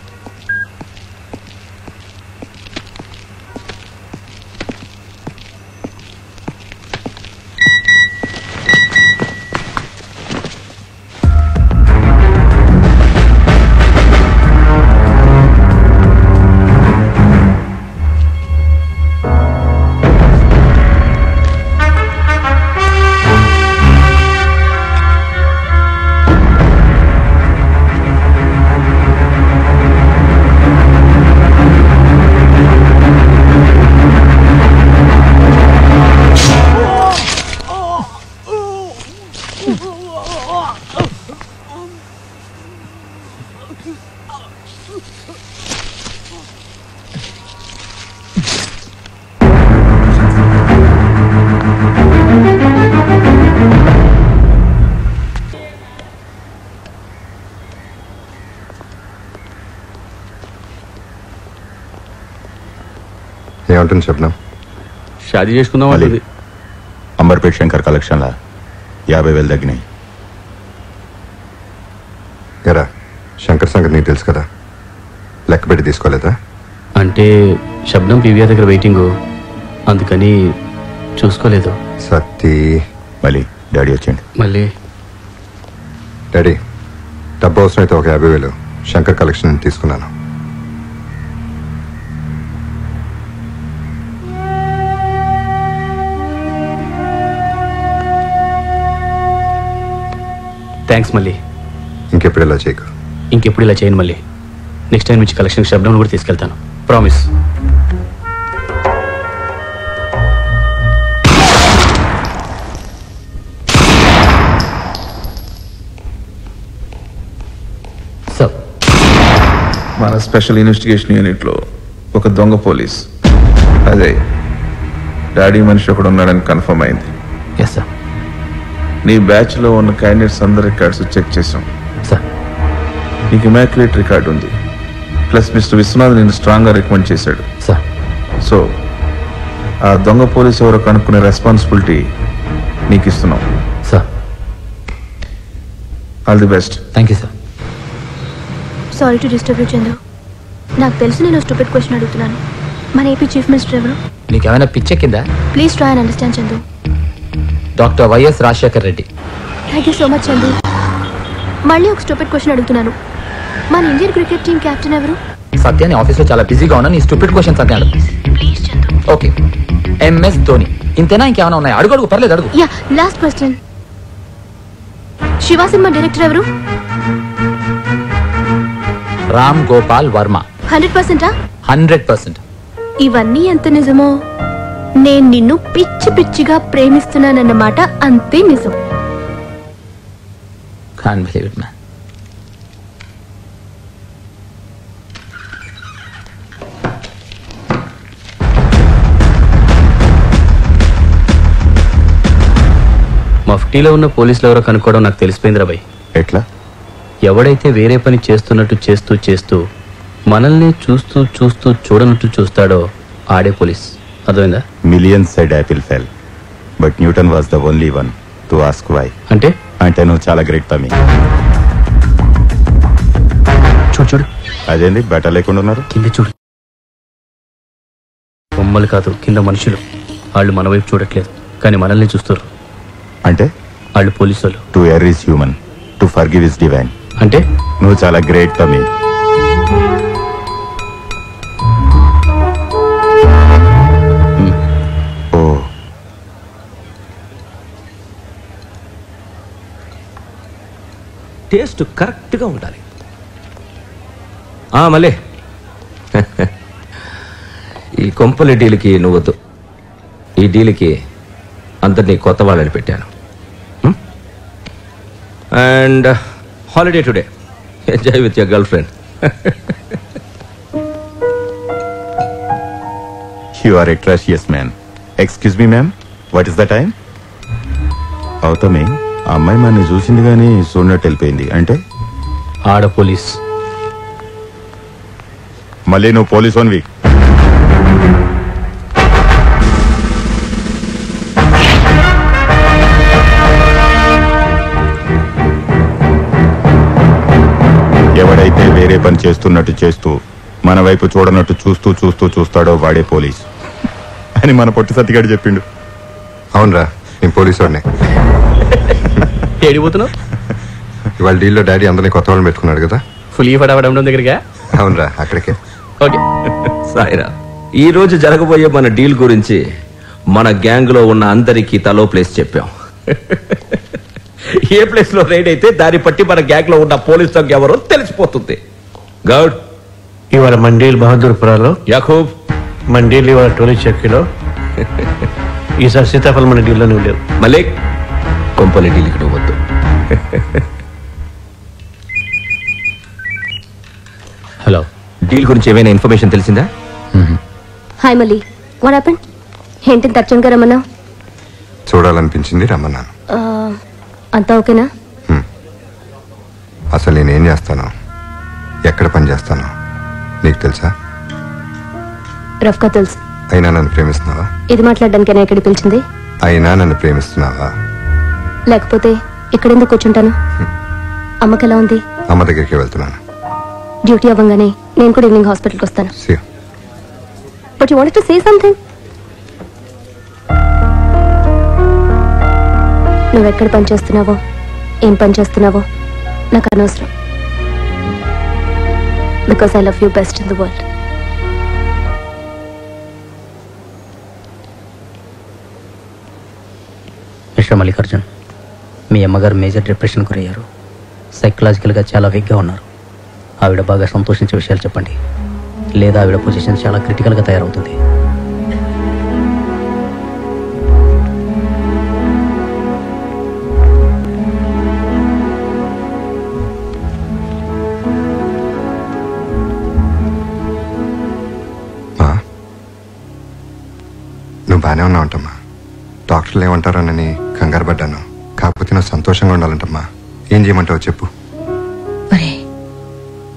ఏమంటుంది శబ్దం? షాదీ చేసుకుందాం అది. అంబర్పేట్ శంకర్ కలెక్షన్లా 50,000 తగ్గినాయి. ఎరా శంకర్ సంగతి నీకు తెలుసు కదా, లెక్క పెట్టి తీసుకోలేదా? అంటే శబ్దం పీవీఆర్ దగ్గర వెయిటింగ్, అందుకని చూసుకోలేదు. సత్తి మళ్ళీ డాడీ వచ్చేయండి. మళ్ళీ డాడీ డబ్బు అవసరం అయితే ఒక 50,000 శంకర్ కలెక్షన్ తీసుకున్నాను. థ్యాంక్స్ మళ్ళీ. ఇంకెప్పుడు ఇలా చేయకు. ఇంకెప్పుడు ఇలా చేయను మళ్ళీ. నెక్స్ట్ టైం నుంచి కలెక్షన్ శబ్దం కూడా తీసుకెళ్తాను, ప్రామిస్. మన స్పెషల్ ఇన్వెస్టిగేషన్ యూనిట్లో ఒక దొంగ పోలీస్, అదే డాడీ మనిషి ఒకడు ఉన్నాడని కన్ఫర్మ్ అయింది. Yes sir. నీ బ్యాచ్లో ఉన్న క్యాండిడేట్స్ అందరి రికార్డ్స్ చెక్ చేసాం సార్. నీకు ఇమాక్యులేట్ రికార్డ్ ఉంది, ప్లస్ మిస్టర్ విశ్వనాథ్ నేను స్ట్రాంగ్గా రికమెండ్ చేశాడు సార్. సో ఆ దొంగ పోలీస్ ఎవరో కనుక్కునే రెస్పాన్సిబిలిటీ నీకు ఇస్తున్నాం sir. All the best. Thank you sir. Sorry to disturb you Chandu. నాకు తెలిసి నేను స్టూపిడ్ క్వశ్చన్ అడుగుతున్నాను. మన ఏపీ చీఫ్ మినిస్టర్ ఎవరు? నీకేమైనా పిచ్చెక్కిందా? Please try and understand Chandu. Doctor YS Rajasekhar Reddy. Thank you so much Chandu. మళ్ళీ ఒక స్టూపిడ్ క్వశ్చన్ అడుగుతున్నాను. మన ఇండియన్ క్రికెట్ టీం కెప్టెన్ ఎవరు? సత్యాన్ని ఆఫీస్లో చాలా బిజీగా ఉన్నా నీ స్టూపిడ్ క్వశ్చన్స్ అన్నాడు. Please Chandu. Okay. MS Dhoni. ఇంతేనా ఇంకేమైనా ఉన్నాయి? అడుగు అడుగు, పర్లేదు అడుగు. Yeah, last question. Shiva cinema director ఎవరు? రామ్ గోపాల్ వర్మ. 100%? 100%. ఇవన్నీ ఎంత నిజమో నేను నిన్ను పిచ్చి పిచ్చిగా ప్రేమిస్తున్నానన్నమాట అంతే నిజం. Can't believe it, man. మఫ్టీలో ఉన్న పోలీసులు ఎవరో కనుక్కోవడం నాకు తెలిసిపోయిందిరా భయ్. ఎట్లా? ఎవడైతే వేరే పని చేస్తున్నట్టు చేస్తూ చేస్తూ మనల్ని చూస్తూ చూస్తూ చూడనట్టు చూస్తాడో ఆడే పోలీస్. అర్థమైందా? Millions said apple fell, but Newton was the only one to ask why. అంటే నువ్వు చాలా గ్రేట్ తమ్మి. చూడు చూడు, అదేంది బట్ట లేకుండా ఉన్నారు? కింద చూడు, బొమ్మలు కాదు కింద మనుషులు. వాళ్ళు మన వైపు చూడట్లేదు కానీ మనల్ని చూస్తారు. అంటే వాళ్ళు పోలీసు వాళ్ళు. To err is human, to forgive is divine. అంటే నువ్వు చాలా గ్రేట్ తమ్మి. ఓ టేస్ట్ కరెక్ట్గా ఉండాలి. మళ్ళీ ఈ కొంపలి డీల్కి నువ్వద్దు. ఈ డీల్కి అందరినీ కొత్త వాళ్ళని పెట్టాను. And holiday today, enjoy with your girl friend. You are a trashiest man. Excuse me, ma'am. What is the time? అవుతామే, ఆ అమ్మాయి మన చూసింది కానీ చూడనట్టు వెళ్ళిపోయింది. అంటే ఆడ పోలీస్. మళ్ళీ నువ్వు పోలీస్ ఓన్వి. ఎవడైతే వేరే పని చేస్తున్నట్టు చేస్తూ మన వైపు చూడనట్టు చూస్తూ చూస్తూ చూస్తాడో వాడే పోలీస్ అని మన పొట్టి సత్తిగాడు చెప్పిండు. అవునరా, నేను పోలీసు వాడిని. ఏడిపోతున్నావు? ఇవాళ డీల్లో డాడీ అందరినీ కొత్త వాళ్ళని పెట్టుకున్నాడు కదా. ఫుల్ ఫటాఫడం దగ్గరగా. అవునరా, అక్కడికే. ఓకే సాయిరా, ఈ రోజు జరగబోయే మన డీల్ గురించి మన గ్యాంగ్ లో ఉన్న అందరికీ తలో ప్లేస్ చెప్పాం. ఏ ప్లేస్ లో రైడ్ అయితే దాన్ని బట్టి మన గ్యాంగ్ లో ఉన్న పోలీస్ దొంగ ఎవరో తెలిసిపోతుంది. గౌడ్ ఇవాళ మండీల్ బహదూర్పురాలో, యాకూబ్ మండీల్ ఇవాళ టోలీ చక్కిలో, ఈసారి సీతాఫలం మన డీల్లో నువ్వు లేవు. మలిక్ కొంపలి డీల్కి నువ్వు వద్దు. హలో, డీల్ గురించి ఏమైనా ఇన్ఫర్మేషన్ తెలిసిందా? హాయ్ మళ్ళీ, వాట్ హ్యాపెండ్? ఏంటి తర్జనగా రమ్మన్నా? చూడాలనిపించింది, రమ్మన్నాను. అంతా ఓకేనా? అసలు నేనేం చేస్తాను, ఎక్కడ పని చేస్తాను నీకు తెలుసా? రఫ్గా తెలుసు. అయినా నన్ను ప్రేమిస్తున్నావా? ఇది మాట్లాడడానికైనా ఎక్కడికి పిలిచింది? అయినా నన్ను ప్రేమిస్తున్నావా? లేకపోతే ఇక్కడ ఎందుకు కూర్చుంటాను? అమ్మకి ఎలా ఉంది? అమ్మ దగ్గరికి వెళ్తున్నాను. డ్యూటీ అవ్వగానే నేను కూడా ఈవినింగ్ హాస్పిటల్కి వస్తాను. But you wanted to say something. నువ్వెక్కడ పని చేస్తున్నావో, ఏం పని చేస్తున్నావో నాకు అనవసరం. Because I love you best in the world. Mister Mallikarjun, మీ అమ్మగారు మేజర్ డిప్రెషన్ గురయ్యారు. సైకలాజికల్గా చాలా వీక్గా ఉన్నారు. ఆవిడ బాగా సంతోషించే విషయాలు చెప్పండి, లేదా ఆవిడ పొజిషన్ చాలా క్రిటికల్గా తయారవుతుంది. నువ్వు బాగానే ఉన్నావు అంటమ్మా. డాక్టర్లు ఏమంటారోనని కంగారు పడ్డాను. కాకపోతే నువ్వు సంతోషంగా ఉండాలంటమ్మా. ఏం చేయమంటావు చెప్పు. ఒరే,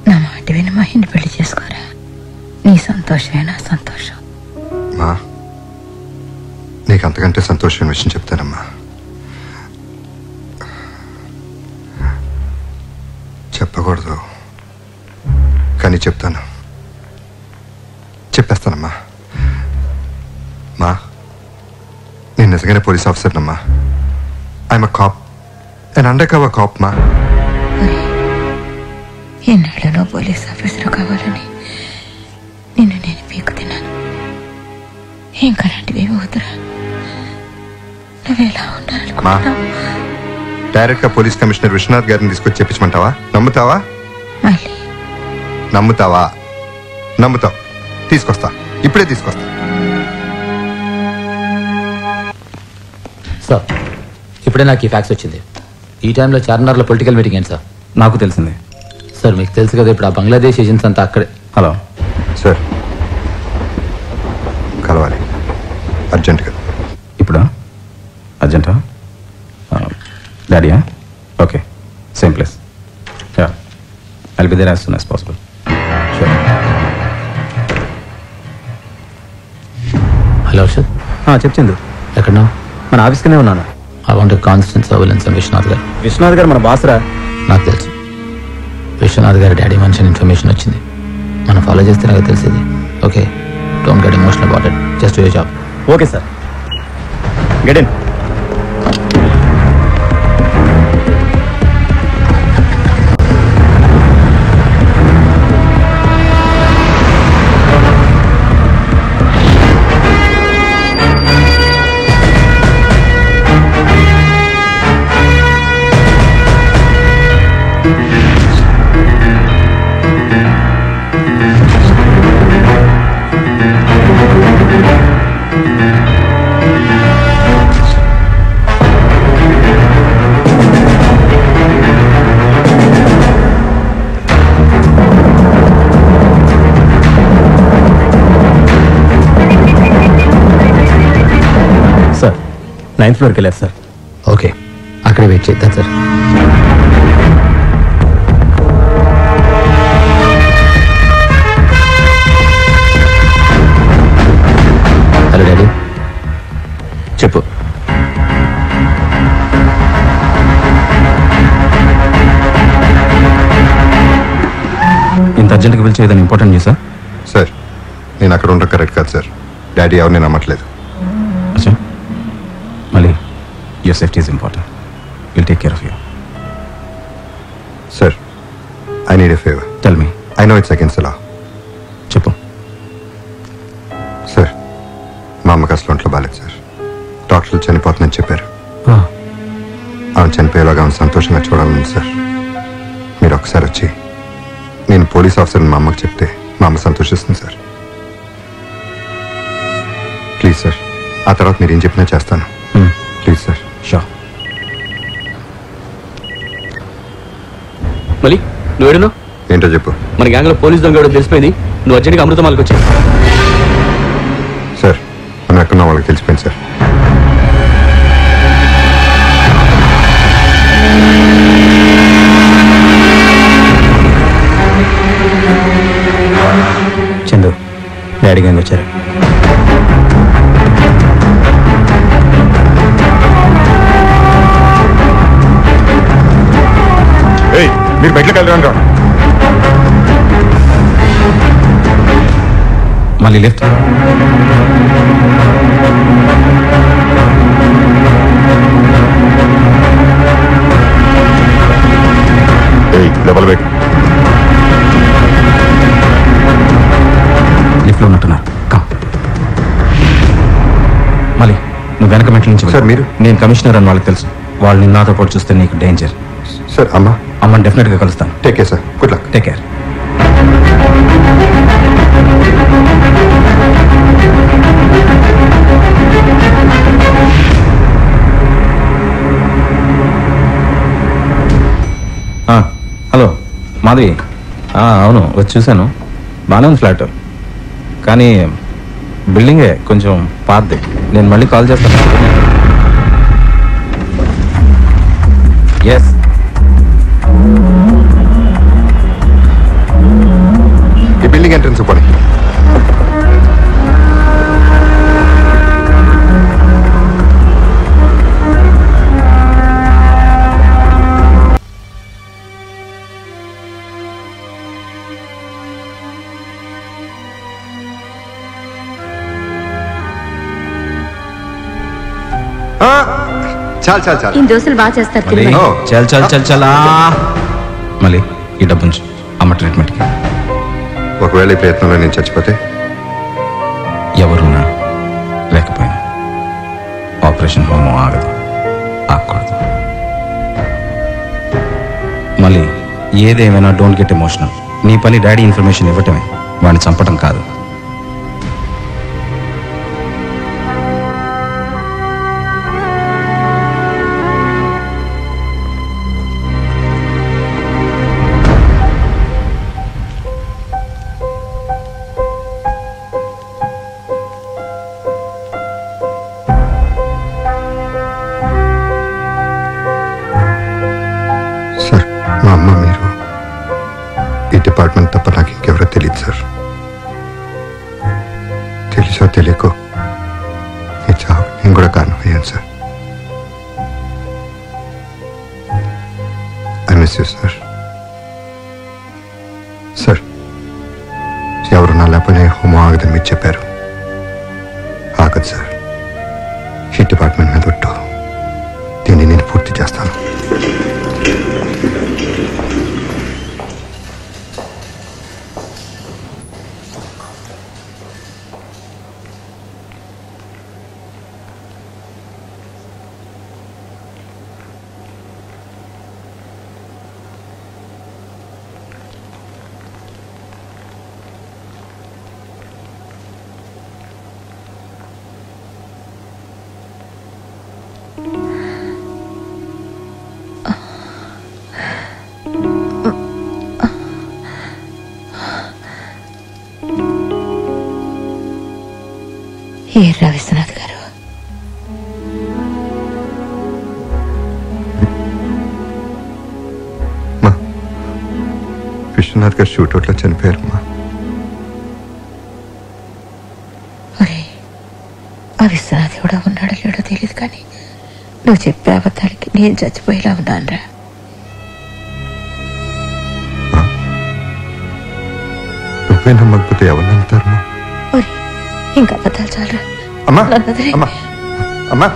నా మాట విని మహిని పెళ్లి చేసుకోరా. నీ సంతోషమే నా సంతోషం. మా నీకు అంతకంటే సంతోషమైన విషయం చెప్తానమ్మా. చెప్పకూడదు కానీ చెప్తాను. చెప్పేస్తానమ్మా. మా నేను నిజంగానే పోలీస్ ఆఫీసర్నమ్మా. I'm a cop, and undercover cop మా. ఎన్నాళ్ళలో పోలీస్ ఆఫీసర్ కావాలని నిన్ను నేను పీకు తిన్నాను. ఇంకా అలాంటివేమీ వద్దురా. నువ్వెలా మా డైరెక్ట్ గా పోలీస్ కమిషనర్ విశ్వనాథ్ గారిని తీసుకొచ్చి చెప్పించమంటావా? నమ్ముతావా? నమ్ముతావా? నమ్ముతావు. తీసుకొస్తా, ఇప్పుడే తీసుకొస్తా. సార్ ఇప్పుడే నాకు ఈ ఫ్యాక్స్ వచ్చింది. ఈ టైంలో చార్మినార్లో పొలిటికల్ మీటింగ్ ఏంటి సార్? నాకు తెలిసింది సార్. మీకు తెలుసు కదా ఇప్పుడు ఆ బంగ్లాదేశ్ ఏజెంట్స్ అంతా అక్కడే. హలో సార్, కలవాలి అర్జెంటుగా. ఇప్పుడు అర్జెంటా? డాడీయా? Okay, same place. I'll be there as soon as possible. Sure. Hello Arshad. చెప్పింది. ఎక్కడన్నా? మన ఆఫీస్లోనే ఉన్నాను. I want constant surveillance on Vishwanath garu. Vishwanath గారు మన బాస్రా? నాకు తెలుసు. విశ్వనాథ్ గారి డాడీ మనిషి ఇన్ఫర్మేషన్ వచ్చింది. మనం ఫాలో చేస్తే నాకు తెలిసేది. Okay, don't get emotional about it, just do your job. Okay sir, get in. Sir 9th ఫ్లోర్కి వెళ్ళారు సార్. ఓకే, అక్కడే వెయిట్ చేద్దాం సార్. Hello daddy. చెప్పు. ఇంత అర్జెంట్గా పిలిచి ఏదైనా ఇంపార్టెంట్ న్యూసా? సార్, నేను అక్కడ ఉండడం కరెక్ట్ కాదు సార్. డాడీ ఎవరిని నమ్మట్లేదు. అచ్చా, మళ్ళీ your safety is important. Will take care of you. Sir, I need a favour. Tell me. I know it's against the law. చెప్పు. సార్, మా అమ్మకి అసలు ఒంట్లో బాగాలేదు సార్. డాక్టర్లు చనిపోతుందని చెప్పారు. ఆమె చనిపోయేలాగా ఆమె సంతోషంగా చూడాలని సార్. మీరు ఒకసారి వచ్చి నేను పోలీస్ ఆఫీసర్ని మా అమ్మకి చెప్తే మా అమ్మ సంతోషిస్తుంది సార్. ప్లీజ్ సార్, ఆ తర్వాత మీరు ఏం చెప్పినా చేస్తాను. Please sir. షూర్. మళ్ళీ నువ్వు ఏడున్నావు? ఏంటో చెప్పు. మన గ్యాంగ్ లో పోలీస్ దొంగ తెలిసిపోయింది. నువ్వు అర్జెంట్గా అమృతమాలకు వచ్చాయి. సార్, మనం ఎక్కడున్నా వాళ్ళకి తెలిసిపోయింది సార్. చందు, డాడీ గ్యాంగ్ వచ్చారు. మీరు బయటకు వెళ్ళరా? మళ్ళీ లెఫ్ట్. Double bed. లిఫ్ట్లో ఉన్నట్టున్నారు. మళ్ళీ నువ్వు వెనక మెట్ల నుంచి సార్. మీరు? నేను కమిషనర్ అని వాళ్ళకి తెలుసు. వాళ్ళని నాతో పాటు చూస్తే నీకు డేంజర్. సార్, అమ్మని డెఫినెట్గా కలుస్తాను. Take care sir. Good luck. Take care. Hello Madhavi. అవును, వచ్చి చూశాను. బాగానే ఉంది ఫ్లాట్, కానీ బిల్డింగే కొంచెం పాతది. నేను మళ్ళీ కాల్ చేస్తాను. ఎస్. ఈ బిల్డింగ్ ఎంట్రన్స్ పోనీ. చాలు చాలు చాలు. ఈ దోశలు బాగా చేస్తారు. చల్ చల్ చల్ చలా. మళ్ళీ ఈ డబ్బు ఉంచు అమ్మ ఇన్ఫర్మేషన్ హోమం ఆగదు, ఆగకూడదు. మళ్ళీ ఏదేమైనా డోంట్ గెట్ ఎమోషనల్. నీ పని డాడీ ఇన్ఫర్మేషన్ ఇవ్వటమే, వాడిని చంపటం కాదు. మా అమ్మ మీరు ఈ డిపార్ట్మెంట్ తప్ప నాకు ఇంకెవరో తెలియదు సార్. తెలుసో తెలియకో ఈ చావు నేను కూడా కారణమయ్యాను sir. I miss you sir. Sir ఎవరు నా లేకపోతే హోమో ఆగదని మీరు చెప్పారు. ఆగదు సార్. ఈ డిపార్ట్మెంట్ మీద ఒట్టు. దీన్ని నేను పూర్తి చేస్తాను. ఏర్రా విశ్వనాథ్ గారు, విశ్వనాథ్ గారు షూట్అవుట్లో చనిపోయారమ్మా. ఆ విశ్వనాథ్ కూడా ఉన్నాడో లేడో తెలియదు, కానీ నువ్వు చెప్పే అబద్ధాలకి నేను చచ్చిపోయేలా ఉన్నానురా. నువ్వే నమ్మకపోతే ఎవరు నమ్ముతారమ్మా? ఇంకా అబద్ధాలు చాలరా. అమ్మా అమ్మా అమ్మా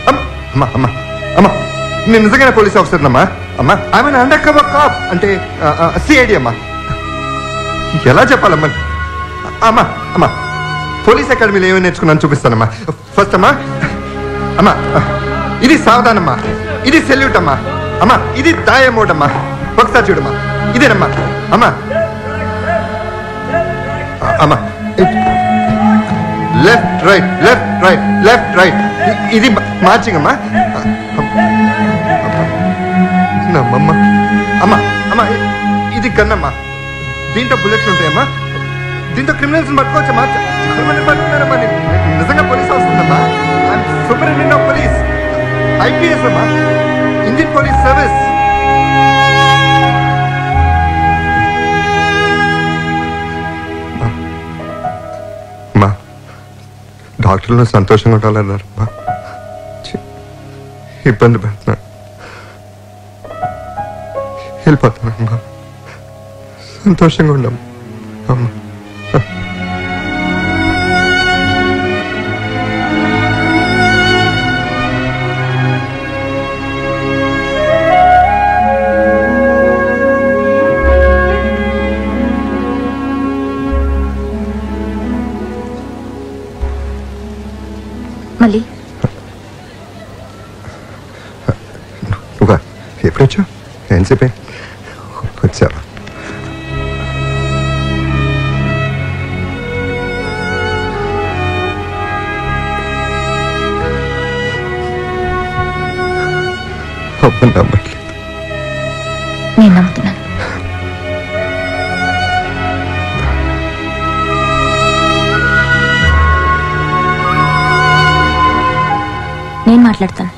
అమ్మా అమ్మా అమ్మా నేను నిజంగానే పోలీస్ ఆఫీసర్ అమ్మా. అమ్మా I mean undercover cop అంటే సిఐడి అమ్మా. ఎలా చెప్పాలమ్మా? అమ్మా అమ్మా పోలీస్ అకాడమీలో ఏమేమి నేర్చుకున్నాను చూపిస్తానమ్మా. ఫస్ట్ అమ్మా అమ్మా ఇది సావధానమ్మా, ఇది సెల్యూట్ అమ్మా. అమ్మా ఇది దాయ మోడ్ అమ్మా. ఒకసారి చూడమ్మా, ఇదేనమ్మా. అమ్మా అమ్మా left right left right left right ఇది మార్చింగ్ అమ్మా. నమ్మమ్మ అమ్మా అమ్మా ఇది గన్నమ్మా. దీంట్లో బుల్లెట్స్ ఉంటాయమ్మా. దీంతో క్రిమినల్స్ పట్టుకోవచ్చమ్మా. చాలా మంది పట్టుకున్నారమ్మా. నిజంగా పోలీస్ వస్తుందమ్మా. I'm superintendent of police, IPS అమ్మా, ఇండియన్ పోలీస్ సర్వీస్. డాక్టర్లు సంతోషంగా ఉండాలన్నారు. ఇబ్బంది పెడుతున్నా. వెళ్ళిపోతానమ్మా. సంతోషంగా ఉండమ్మా. అమ్మా మళ్ళీ నువ్వు ఎప్పుడొచ్చావు? ఎంతసేపే వచ్చావా? నమ్మట్లేదు. నేను నమ్ముతున్నాను. నేను మాట్లాడతాను.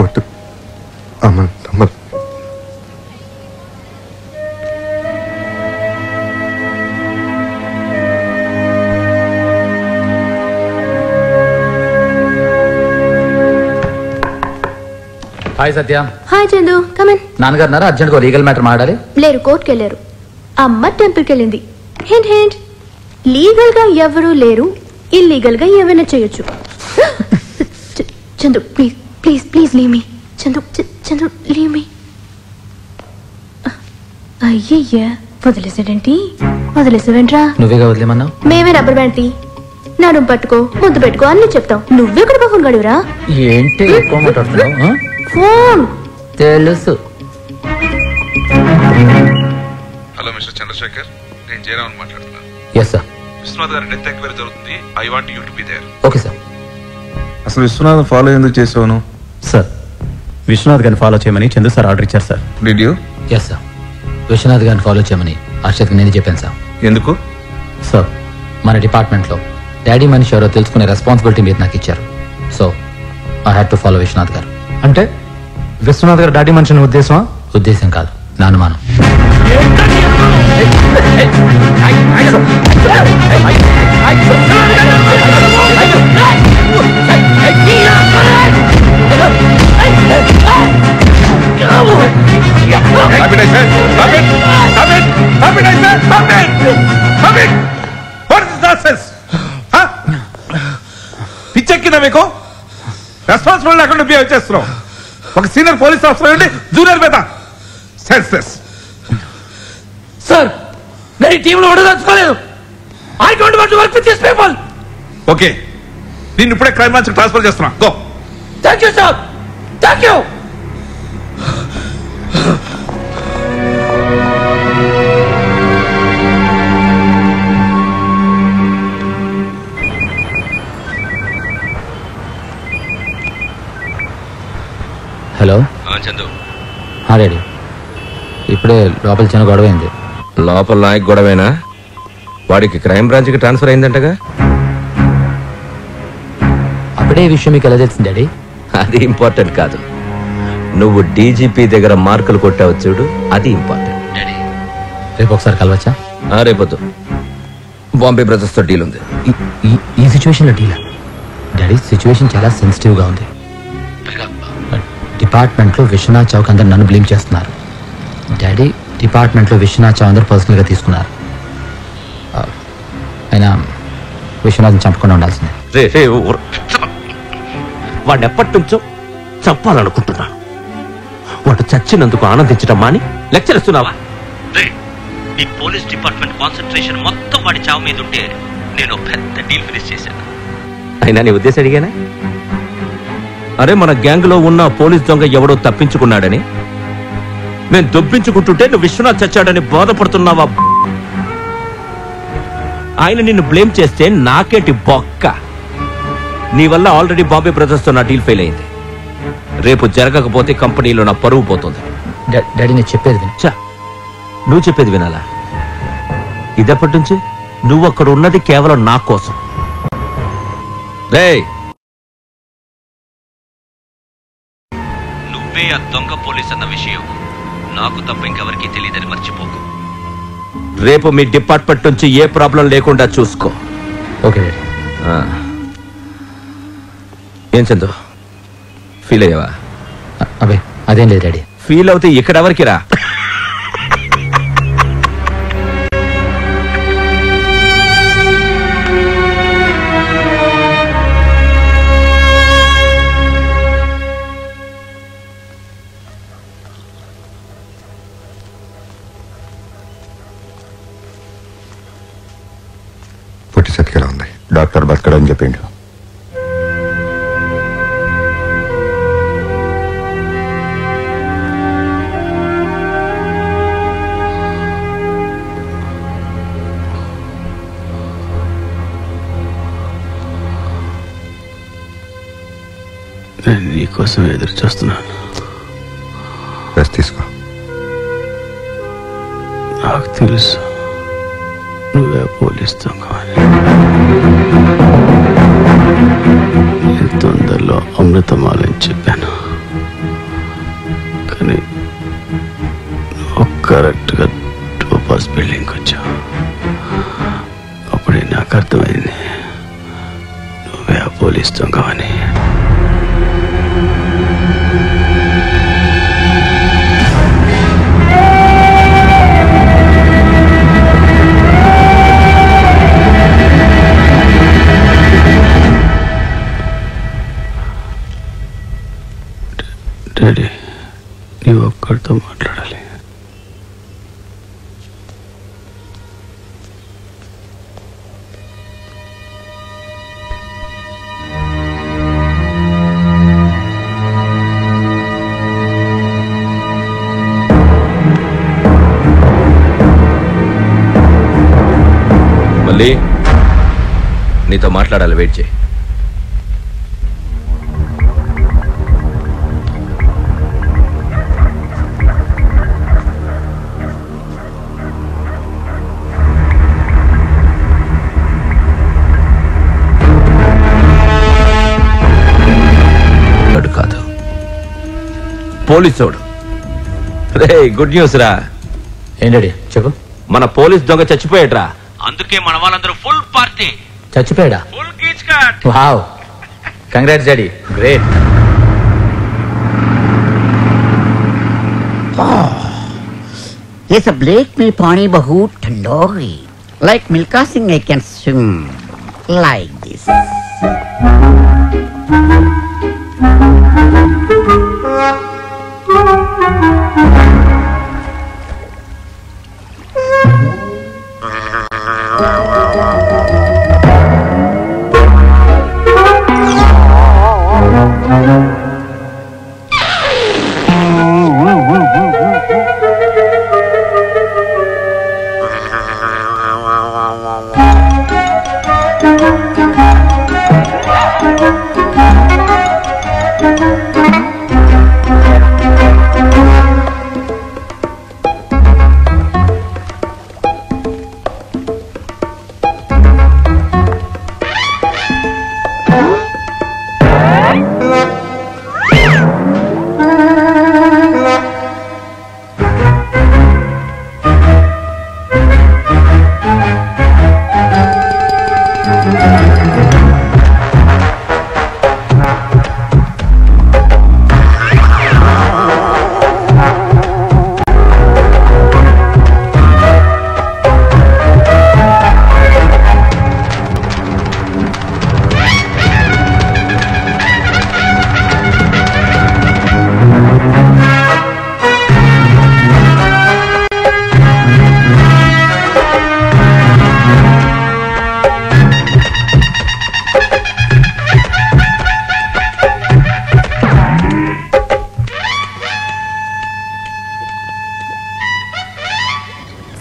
వద్దు అమ్మ నమ్మదు. Hi Satya. Hi Chandu, come on. నాన్నగారు అన్నారు అర్జెంట్గా లీగల్ మ్యాటర్ మాట్లాడాలి. లేరు, కోర్టుకి వెళ్ళారు. అమ్మ టెంపుల్కి వెళ్ళింది. హింట్ హింట్, లీగల్ గా ఎవరూ లేరు, ఇల్లీగల్ గా ఏమైనా చేయొచ్చు. Chandu please please please leave me. Chandu Chandu leave me. అయ్యయ్యా, వదిలేసాడేంటి? వదిలేసావేంట్రా? నువ్వేగా వదిలేమన్నావు. మేమే రబ్బర్ బ్యాండ్ తీ. నడుం పట్టుకో, ముద్దు పెట్టుకో అన్ని చెప్తావు. నువ్వెక్కడ ఫోన్ గడివరా? ఏంటి ఎక్కువ మాట్లాడుతున్నావు? ఫోన్ తెలుసు. హలో మిస్టర్ చంద్రశేఖర్, నేను జయరామన్ మాట్లాడుతున్నాను. Yes sir. విశ్వనాథ్ గారి డెత్ ఎంక్వైరీ జరుగుతుంది. I want you to be there. Okay sir. అసలు విశ్వనాథ్ ఫాలో ఎందుకు చేసావు? సార్, విశ్వనాథ్ గారిని ఫాలో చేయమని చందు సార్ ఆర్డర్ ఇచ్చారు sir. Did you? Yes sir. Vishwanath గారిని ఫాలో చేయమని హర్షత్కి నేను చెప్పాను సార్. ఎందుకు? సార్, మన డిపార్ట్మెంట్లో డాడీ మనిషి ఎవరో తెలుసుకునే రెస్పాన్సిబిలిటీ మీరు నాకు ఇచ్చారు. So I had to follow Vishwanath garu. అంటే విశ్వనాథ్ గారు డాడీ మనిషిని ఉద్దేశమా? ఉద్దేశం కాదు, నా అనుమానం. పిచ్చెక్కిందా మీకు? రెస్పాన్సిబుల్ లేకుండా బిహేవ్ చేస్తున్నాం. ఒక సీనియర్ పోలీస్ ఆఫీసర్ ఏంటి జూనియర్ మీద సెన్సెస్. సార్, నేను ఈ టీంలో ఉండదలుచుకోలేదు. I don't want to work with this people. Okay, నేను ఇప్పుడే క్రైమ్ బ్రాంచ్ ట్రాన్స్ఫర్ చేస్తున్నా. Go. Thank you sir, thank you. Hello Chandu. Daddy, ఇప్పుడే లోపల చిన్న గొడవ అయింది. లోపల నాయక్ గొడవేనా? వాడికి క్రైమ్ బ్రాంచ్కి ట్రాన్స్ఫర్ అయిందంటగా? అప్పుడే ఈ విషయం మీకు ఎలా తెలిసింది డాడీ? అది ఇంపార్టెంట్ కాదు. నువ్వు డీజీపీ దగ్గర మార్కులు కొట్టావు చూడు, అది ఇంపార్టెంట్. రేపు ఒకసారి కలవచ్చా? రేపొద్దు. బాంబే బ్రదర్స్తో డీల్ ఉంది. ఈ సిచ్యువేషన్లో డీలా? డాడీ, సిచ్యువేషన్ చాలా సెన్సిటివ్గా ఉంది. డిపార్ట్మెంట్లో విశ్వనాథ్ చౌక్ అందరు నన్ను బ్లేమ్ చేస్తున్నారు. డాడీ, డిపార్ట్మెంట్లో విశ్వనాథ్ చౌక్ అందరు పర్సనల్గా తీసుకున్నారు. అయినా విశ్వనాథ్ని చంపకుండా ఉండాల్సిందే. వాడిని ఎప్పటి నుంచో చంపాలనుకుంటున్నాను. వాడు చచ్చినందుకు ఆనందించడం మాని లెక్చర్ ఇస్తున్నావా? ఈ పోలీస్ డిపార్ట్మెంట్ కాన్సన్ట్రేషన్ మొత్తం వాడి చావు మీద ఉంటే నేను పెద్ద డీల్ ఫినిష్ చేశాను. అయినా నీ ఉద్దేశం అడిగానా? అరే, మన గ్యాంగ్ లో ఉన్న పోలీస్ దొంగ ఎవడో తప్పించుకున్నాడని మేము దొబ్బించుకుంటుంటే నువ్వు విశ్వనాథ్ చచ్చాడని బాధపడుతున్నావా? ఆయన నిన్ను బ్లేమ్ చేస్తే నాకేంటి బొక్క? నీ వల్ల ఆల్రెడీ బాంబే బ్రదర్స్ తో నా డీల్ ఫెయిల్ అయింది. రేపు జరగకపోతే కంపెనీలో నా పరువు పోతుంది. డాడీ, నేను చెప్పేది విను. నువ్వు చెప్పేది వినాలా? ఇదెప్పటి నుంచి? నువ్వు అక్కడ ఉన్నది కేవలం నా కోసం. రేయ్, నువ్వే ఆ దొంగ పోలీస్ అన్న విషయం నాకు తప్ప ఇంకెవరికీ తెలియదని మర్చిపోకు. రేపు మీ డిపార్ట్మెంట్ నుంచి ఏ ప్రాబ్లం లేకుండా చూసుకో. Okay daddy. ఏం చందు, ఫీల్ అయ్యావా? అబ్బే, అదేం లేదు డాడీ. ఫీల్ అవుతే ఇక్కడ ఎవరికి రా. పుట్టి సతికిలా ఉంది. డాక్టర్ బతకడని చెప్పిండు. నేను నీకోసం ఎదురు చూస్తున్నాను. రెస్ట్ తీసుకో. నాకు తెలుసు నువ్వే పోలీస్ దొంగని. నేను తొందరలో అమృతమాలని చెప్పాను, కానీ నువ్వు కరెక్ట్గా టోపాస్ బిల్డింగ్కి వచ్చావు. అప్పుడే నాకు అర్థమైంది నువ్వే ఆ పోలీస్ దొంగని. డాడీ, నీవు ఒక్కడితో మాట్లాడాలి. మురళి నీతో మాట్లాడాలి, వెయిట్ చేయి. కాదు, పోలీసోడు. రే గుడ్ న్యూస్ రా. ఏంటండి చెప్పు. మన పోలీస్ దొంగ చచ్చిపోయాడ్రా. అందుకే మన వాళ్ళందరూ ఫుల్ పార్టీ. చచ్చిపోయాడా? Wow, congrats daddy, great. ये सब लेक में पानी बहुत ठंडा है. Like Milka Singh, I can swim like this.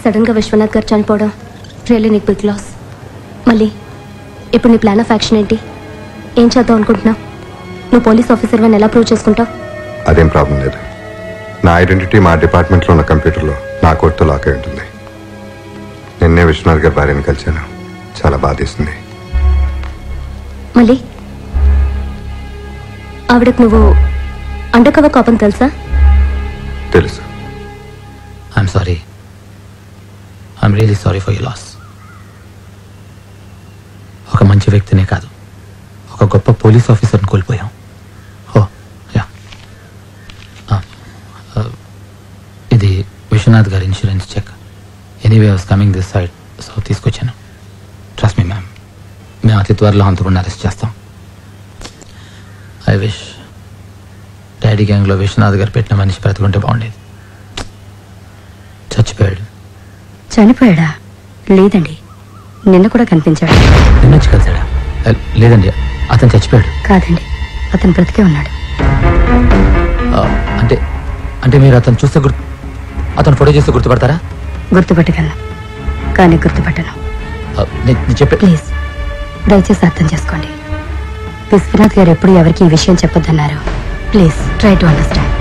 సడన్గా విశ్వనాథ్ గారు చనిపోవడం రియల్లీ నీకు బిగ్ లాస్. మళ్ళీ ఇప్పుడు నీ ప్లాన్ ఆఫ్ యాక్షన్ ఏంటి? ఏం చేద్దాం అనుకుంటున్నావు? నువ్వు పోలీస్ ఆఫీసర్ అని ఎలా ప్రూవ్ చేసుకుంటావు? అదేం ప్రాబ్లం లేదు. నా ఐడెంటిటీ మా డిపార్ట్మెంట్లో ఉన్న కంప్యూటర్లో నా కోడ్తో లాక్ అయి ఉంటుంది. నిన్నే విశ్వనాథ్ గారి భార్యను కలిశాను, చాలా బాధేస్తుంది. మళ్ళీ ఆవిడకు నువ్వు అండర్ కవర్ కాపని తెలుసా? తెలుసు. I'm sorry, I'm really sorry for you loss. ఒక మంచి వ్యక్తినే కాదు, ఒక గొప్ప పోలీస్ ఆఫీసర్ని కోల్పోయాం. ఓ యా, ఇది విశ్వనాథ్ గారి insurance check. Anyway was coming this side, so తీసుకొచ్చాను. ట్రస్ట్ మీ మ్యామ్, మేము అతి త్వరలో హంతకుడిని అరెస్ట్ చేస్తాం. ఐ విష్ డాడీ గ్యాంగ్లో విశ్వనాథ్ గారు పెట్టిన మనిషి బ్రతుకుంటే బాగుండేది. చచ్చిపోయాడు. చనిపోయాడా? లేదండి, నిన్న కూడా కనిపించాడు. నిన్నొచ్చి కలిసాడా? లేదండి, అతను చచ్చిపోయాడు. కాదండి, అతను బ్రతికే ఉన్నాడు. అంటే అంటే మీరు అతను చూస్తే అతను ఫోటో చూస్తే గుర్తుపడతారా? గుర్తుపట్టగలను, కానీ గుర్తుపట్టను. చెప్పే ప్లీజ్ దయచేసి అర్థం చేసుకోండి. విశ్వనాథ్ గారు ఎప్పుడు ఎవరికి ఈ విషయం చెప్పొద్దన్నారు. Please try to understand.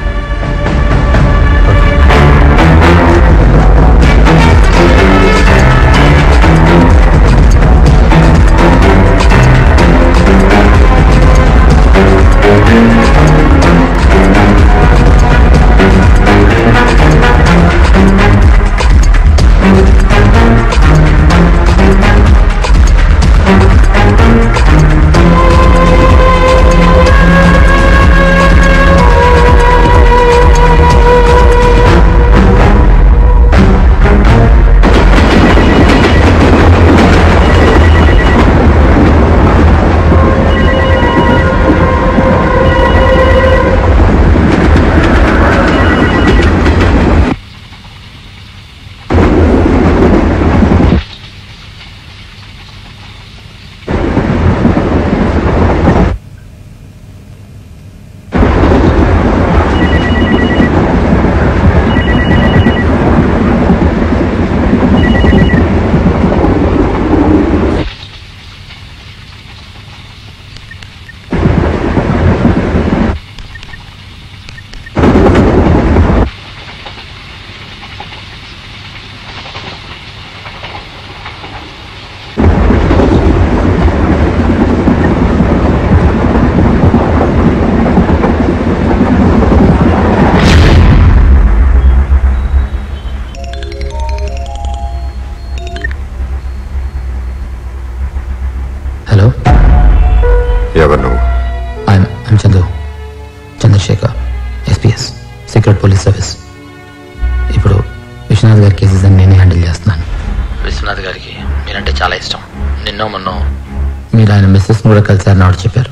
మీరు ఆయన మిస్సెస్ని కూడా కలిసారని ఆవిడ చెప్పారు.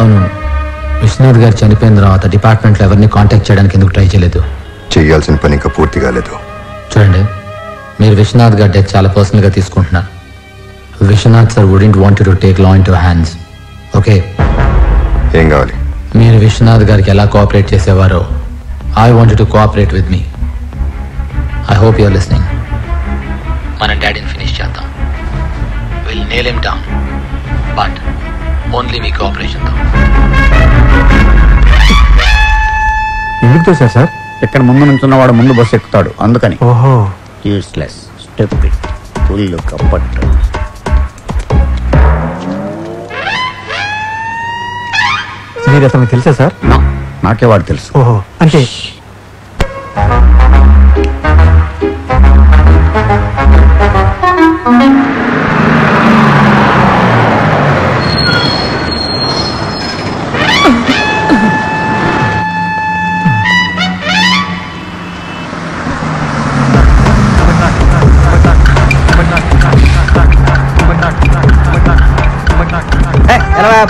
అవును, విశ్వనాథ్ గారు చనిపోయిన తర్వాత డిపార్ట్మెంట్లో ఎవరిని కాంటాక్ట్ చేయడానికి ఎందుకు ట్రై చేయలేదు? చేయాల్సిన పని ఇంకా పూర్తి కాలేదు. చూడండి, మీరు విశ్వనాథ్ గారి డెత్ చాలా పర్సనల్గా తీసుకుంటున్నారు. Vishwanath sir wouldn't want to take law into hands. Okay, ఏం కావాలి? మీరు విశ్వనాథ్ గారికి ఎలా కోఆపరేట్ చేసేవారో I want to cooperate with me. I hope you're listening. మనం డాడీని ఫినిష్ చేద్దాం. Will nail him down, but only మీ కోఆపరేషన్తో. ఎందుకు తోసా సార్? ఇక్కడ ముందు నుంచున్నవాడు ముందు బస్సు ఎక్కుతాడు, అందుకని. ఓహో, యూస్లెస్ స్టూపిడ్ ఫుల్ కప్పట్టు. మీరు అతనికి తెలుసా సార్? నాకే వాడు తెలుసు. ఓహో, అంటే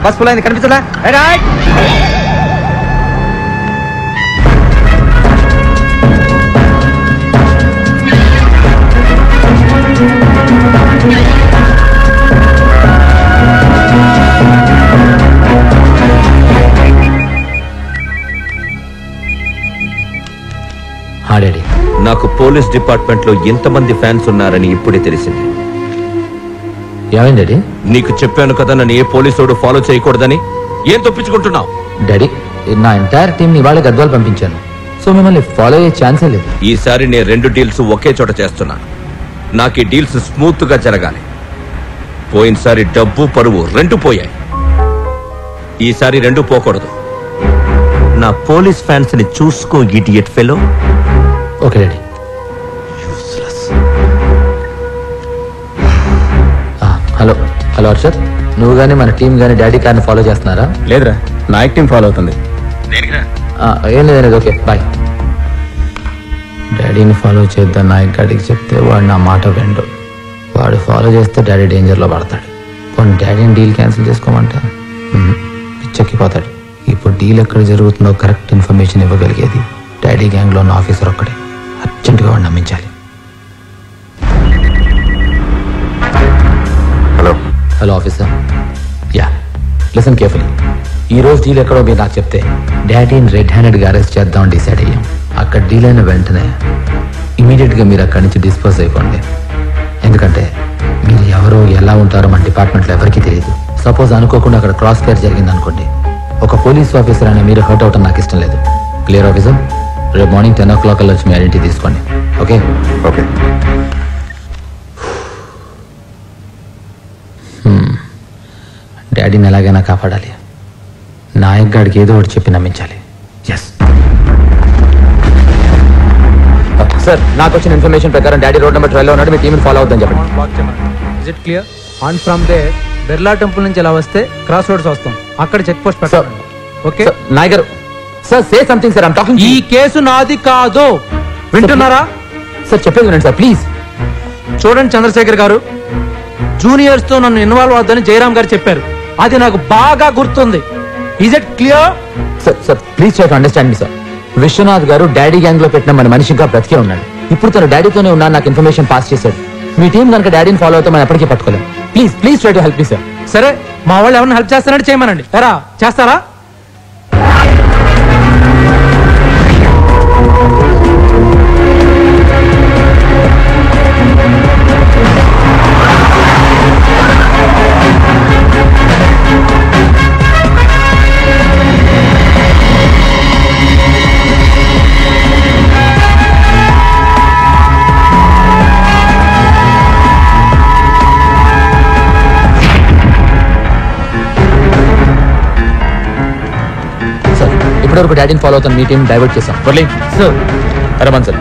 బస్ ఫుల్ అయింది, కనిపించదా? డాడీ, నాకు పోలీస్ డిపార్ట్మెంట్ లో ఎంతమంది ఫ్యాన్స్ ఉన్నారని ఇప్పుడే తెలిసింది. ఏమైంది డాడీ? నీకు చెప్పాను కదా నన్ను ఏ పోలీసుడు ఫాలో చేయకూడదని. ఏం తప్పించుకుంటున్నావు? డాడీ, నా ఎంటైర్ టీం ని వాళ్ళ గద్వాలు పంపించాను, సో మిమ్మల్ని ఫాలో అయ్యే ఛాన్సే లేదు. ఈసారి నేను 2 డీల్స్ ఒకే చోట చేస్తున్నా. నాకు ఈ డీల్స్ స్మూత్ గా జరగాలి. పోయినసారి డబ్బు పరువు 2 పోయాయి, ఈసారి 2 పోకూడదు. నా పోలీస్ ఫ్యాన్స్ ని చూసుకో idiot fellow. Okay daddy. Hello hello Arshad, నువ్వు కానీ మన టీం కానీ డాడీ కార్ని ఫాలో చేస్తున్నారా? లేదురా, నాయక్ టీం ఫాలో అవుతుంది. ఏం లేదనేది. Okay, bye. డాడీని ఫాలో చేద్దాం నాయక్ గారికి చెప్తే వాడు నా మాట వెండు. వాడు ఫాలో చేస్తే డాడీ డేంజర్లో పడతాడు. పోనీ డాడీని డీల్ క్యాన్సిల్ చేసుకోమంటే పిచ్చెక్కిపోతాడు. ఇప్పుడు డీల్ ఎక్కడ జరుగుతుందో కరెక్ట్ ఇన్ఫర్మేషన్ ఇవ్వగలిగేది డాడీ గ్యాంగ్లో ఉన్న ఆఫీసర్ ఒక్కడే. అర్జెంటుగా వాడు నమ్మించాలి. Hello officer. Yeah, listen carefully. ఈ రోజు డీల్ ఎక్కడో మీరు నాకు చెప్తే డాడీని రెడ్ హ్యాండెడ్గా అరెస్ట్ చేద్దామని డిసైడ్ అయ్యాం. అక్కడ డీల్ అయిన వెంటనే ఇమీడియట్గా మీరు అక్కడి నుంచి డిస్పోజ్ అయిపోండి. ఎందుకంటే మీరు ఎవరో ఎలా ఉంటారో మన డిపార్ట్మెంట్లో ఎవరికీ తెలియదు. సపోజ్ అనుకోకుండా అక్కడ క్రాస్ ఫైర్ జరిగింది అనుకోండి, ఒక పోలీస్ ఆఫీసర్ అనే మీరు హర్ట్ అవటం నాకు ఇష్టం లేదు. Clear officer? రేపు మార్నింగ్ 10 o'clock వచ్చి మీ ఐడెంటిటీ తీసుకోండి. ఓకే? ఓకే. డాడీని ఎలాగైనా కాపాడాలి. నాయక్ గాడికి ఏదో ఒకటి చెప్పి నమ్మించాలి. ఎస్ సార్, నాకు వచ్చిన ఇన్ఫర్మేషన్ ప్రకారం డాడీ రోడ్ నెంబర్ 12 లో ఉన్నాడు. మీ టీంని ఫాలో అవుతుందని చెప్పండి. Is it clear? And from there Birla temple నుంచి ఎలా వస్తే క్రాస్ రోడ్స్ వస్తాం, అక్కడ చెక్ పోస్ట్ పెట్టండి. Okay Nayak garu. Sir say something sir. I'm talking. ఈ కేసు నాది కాదు, వింటున్నారా? సార్ చెప్పేది వినండి సార్ ప్లీజ్. చూడండి చంద్రశేఖర్ గారు, జూనియర్స్ తో నన్ను ఇన్వాల్వ్ అవుద్దని జయరామ్ గారు చెప్పారు. అది నాకు బాగా గుర్తుంది. Is it clear? Sir sir please try to understand me sir. Vishwanath garu daddy gang లో పెట్టిన మన మనిషిగా బ్రతికే ఉన్నాడు. ఇప్పుడు తను డాడీతోనే ఉన్నా నాకు ఇన్ఫర్మేషన్ పాస్ చేశాడు. మీ టీం కనుక డాడీని ఫాలో అవుతాం మనం ఎప్పటికీ పట్టుకోలేం. Please please try to help me sir. సరే, మా వాళ్ళు ఎవరిని హెల్ప్ చేస్తారంటే చేయమనండి. ఎరా చేస్తారా? ఇప్పటివరకు డాడీని ఫాలో అవుతాను మీ టీం డైవర్ట్ చేశాం. Sir Raman sir.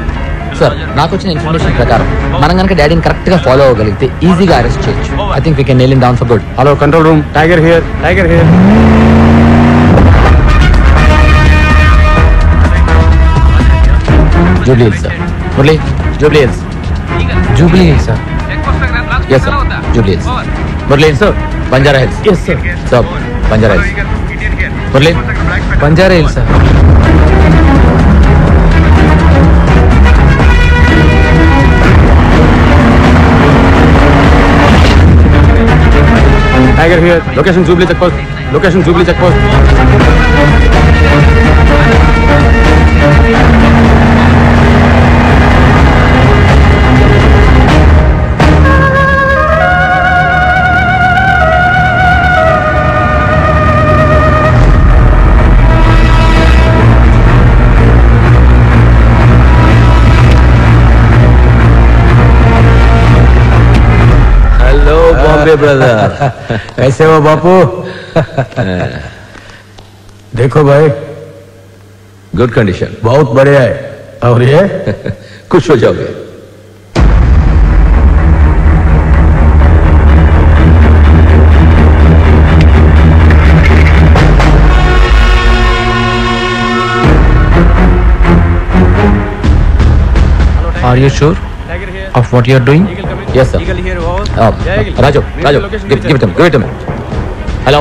సార్ నాకు వచ్చిన ఇన్ఫర్మేషన్ ప్రకారం మనం కనుక డాడీని కరెక్ట్ గా ఫాలో అవ్వగలిగితే ఈజీగా అరెస్ట్ చేయొచ్చు. I think we can nail him down for good. Hello control room, tiger here. Tiger here. Jubilee Hills sir. Murali, Jubilee Hills. Jubilee Hills sir. Yes sir, Jubilee Hills. Murali sir Banjara Hills yes sir sir Banjara Hills Murali Banjara Hills sir Tiger here. Location Jubilee checkpost. Location Jubilee checkpost. Hello Bombay brother कैसे हो बापू देखो भाई good condition बहुत बढ़िया है और ये खुश हो जाओगे Are you sure of what you are doing? Yes, sir. Raju Raju give it hello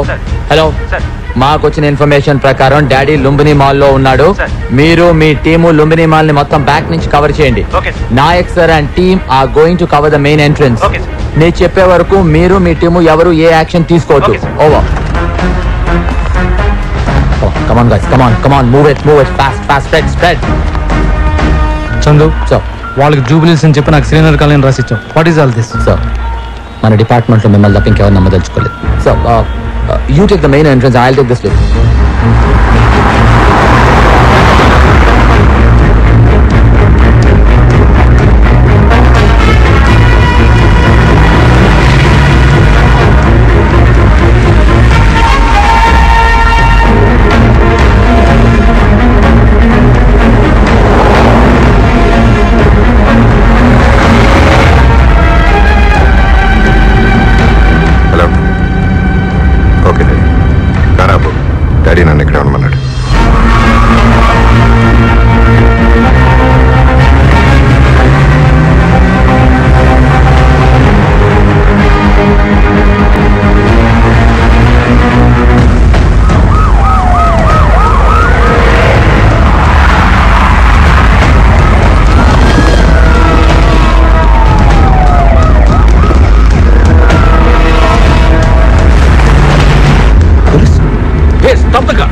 hello మాకు వచ్చిన ఇన్ఫర్మేషన్ ప్రకారం డాడీ లుంబిని మాల్ లో ఉన్నాడు. మీరు మీ టీము లుంబిని మాల్ ని మొత్తం బ్యాక్ నుంచి కవర్ చేయండి. Nayak sir and team are going to cover the main entrance. నేను చెప్పే వరకు మీరు మీ టీము ఎవరు ఏ యాక్షన్ తీసుకోవద్దు. Over. Come on guys, come on, move it, fast, spread. Chandu sir వాళ్ళకి జూబిలీస్ అని చెప్పి నాకు శ్రీనగర్ కాలనీ రాసిచ్చాం. What is all this sir? మన డిపార్ట్మెంట్లో మిమ్మల్ని తప్ప ఇంకెవరు నమ్మదలుచుకోలేదు. Sir you take the main entrance, I will take this list. Daddy నన్ను ఇక్కడ ఉండమన్నాడు. Stop the car!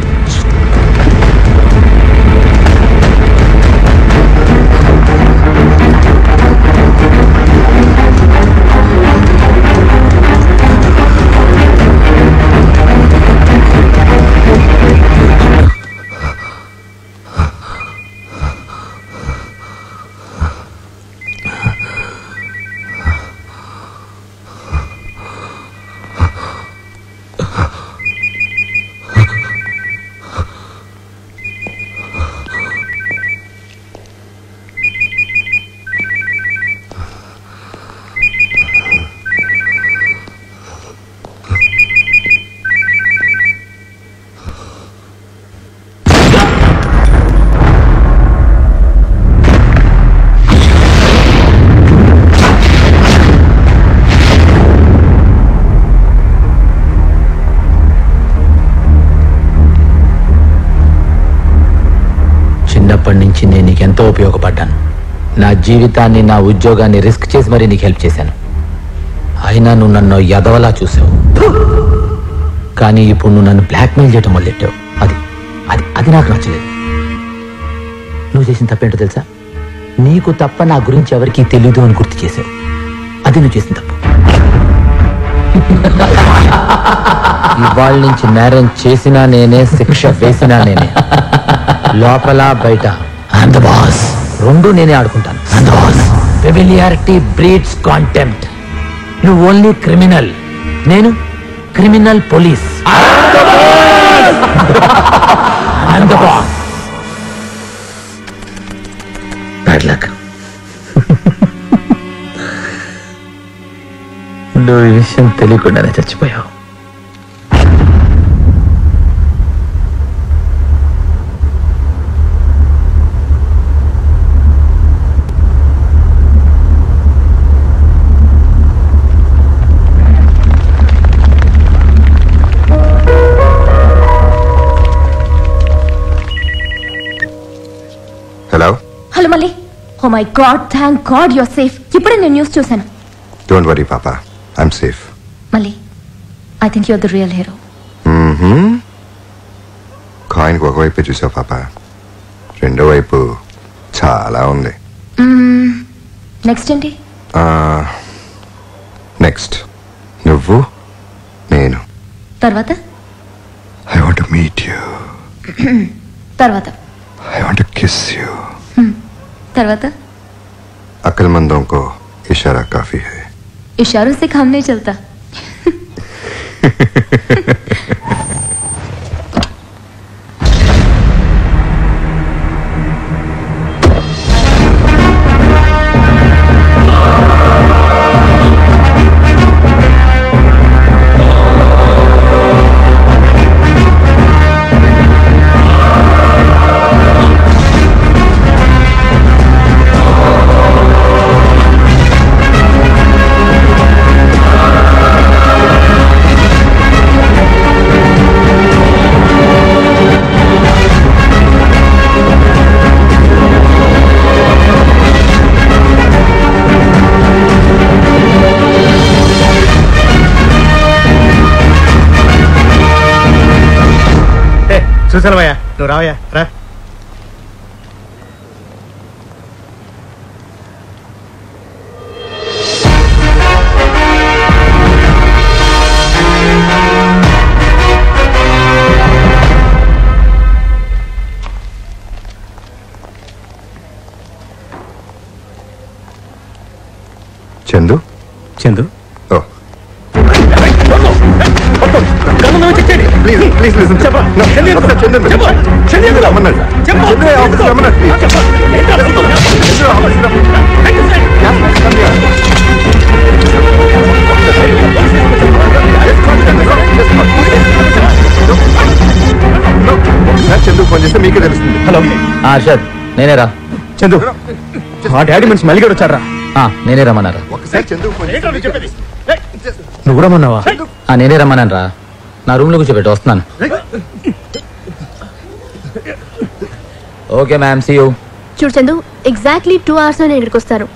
చిన్నప్పటి నుంచి నేను నీకు ఎంతో ఉపయోగపడ్డాను. నా జీవితాన్ని, నా ఉద్యోగాన్ని రిస్క్ చేసి మరీ నీకు హెల్ప్ చేశాను. అయినా నువ్వు నన్ను ఎదవలా చూసావు. కానీ ఇప్పుడు నువ్వు నన్ను బ్లాక్మెయిల్ చేయటం మొదలెట్టావు. అది అది అది నాకు నచ్చలేదు. నువ్వు చేసిన తప్పేంటో తెలుసా? నీకు తప్ప నా గురించి ఎవరికీ తెలియదు అని గుర్తు చేసావు. అది నువ్వు చేసిన తప్పు. ఇవాళ నుంచి నేరం చేసినా నేనే, శిక్ష వేసినా నేనే. లోపల బయట ఐఎమ్ ద బాస్. రెండు నేనే ఆడుకుంటాను. Familiarity breeds contempt. నువ్వు ఓన్లీ క్రిమినల్, నేను criminal police. I'm the boss. Bad luck. నువ్వు ఈ విషయం తెలియకుండానే చచ్చిపోయావు. Oh my God, thank God you're safe. ఇప్పుడే నేను న్యూస్ చూశాను. Don't worry papa, I'm safe. మళ్ళీ I think you're the real hero. కాయిన్కి ఒకవైపే చూసావు పాపా, రెండో వైపు చాలా ఉంది. నెక్స్ట్ ఏంటి? నెక్స్ట్ నువ్వు నేను. తర్వాత I want to meet you. తర్వాత I want to kiss you. తర్వాత अक्लमंदों को इशारा काफी है. इशारों से काम नहीं चलता. చూసాను భయ్యా, నువ్వు రావయ్యా, రా. చందు చందు చందు ఫోన్ చేస్తే మీకే తెలుస్తుంది. హలో అర్షద్, నేనేరా. చందు, మా డాడీ మనిషి మల్లిగాడు వచ్చారా? నేనే రమ్మన్నారా? ఒకసారి చందు ఫోన్ నువ్వు రమ్మన్నావా? నేనే రమ్మన్నాను రా. నా రూమ్ లో కూర్చోబెట్టి వస్తున్నాను. Okay ma'am, see you. చూడు చందు, ఎగ్జాక్ట్లీ 2 hours లో నేను ఇక్కడికి వస్తాను.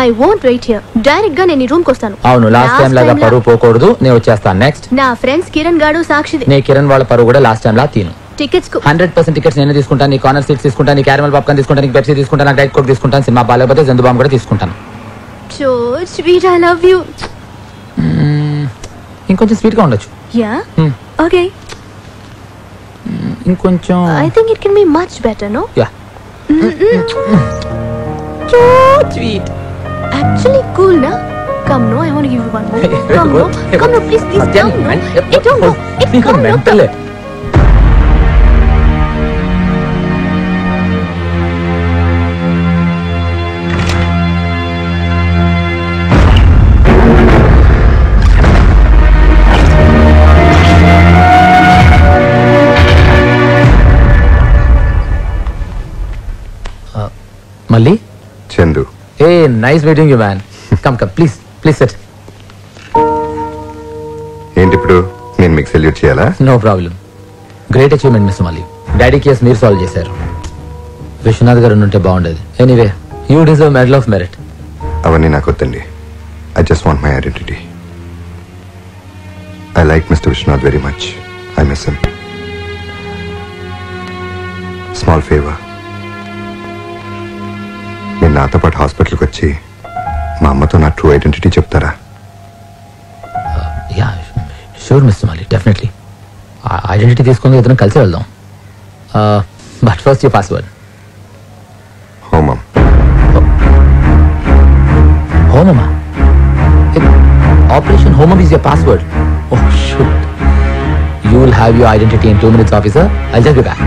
I won't wait here. Direct గా నేను ఈ రూమ్ కి వస్తాను. అవును, లాస్ట్ టైం లాగా పరువు పోకూడదు. నేను వచ్చేస్తాను. నెక్స్ట్ నా ఫ్రెండ్స్ కిరణ్ గాడు, సాక్షిది. నీ కిరణ్ వాళ్ళ పరువు కూడా లాస్ట్ టైం లా తీను. టికెట్స్ కు 100% టికెట్స్ నేనే తీసుకుంటాను. నీ కార్నర్ సీట్స్ తీసుకుంటాను, నీ క్యారమల్ పాప్కార్న్ తీసుకుంటాను, నీకు పెప్సీ తీసుకుంటాను, నాకు డైట్ కోక్ తీసుకుంటాను. సినిమా బాలేకపోతే జందు బాంబు కూడా తీసుకుంటాను. So sweet, I love you. ఇంకొంచెం స్వీట్ గా ఉండొచ్చు. Yeah okay. ఇంకొంచెం I think it can be much better, no? Yeah. So sweet. Actually cool, na? Come, no, I want to give you one more. Come, no, come, no, please, come, no. It don't go. It come, no. మళ్ళీ Chandu. Hey, nice meeting you, man. Come, please sit. ఏంటి ఇప్పుడు నేను మీకు salute చేయాలా? No problem. Great achievement, Mr. Mali. Daddy కేసు మీరు solve చేశారు. విశ్వనాథ్ గారు ఉంటే బాగుండేది. Anyway, you deserve medal of merit. అవన్నీ నాకు వద్దండి. I just want my identity. I like mister Vishwanath very much. I miss him. Small favour, మీరు నాతో పాటు హాస్పిటల్కి వచ్చి మా అమ్మతో నా ట్రూ ఐడెంటిటీ చెప్తారా? Yeah sure mister Mali, definitely. Identity తీసుకుని ఇద్దరం కలిసి వెళ్దాం. But first your password. Homam. హోమమా? Operation Homam is your password. Oh shoot. You will have your identity in 2 minutes, officer. I'll just be back.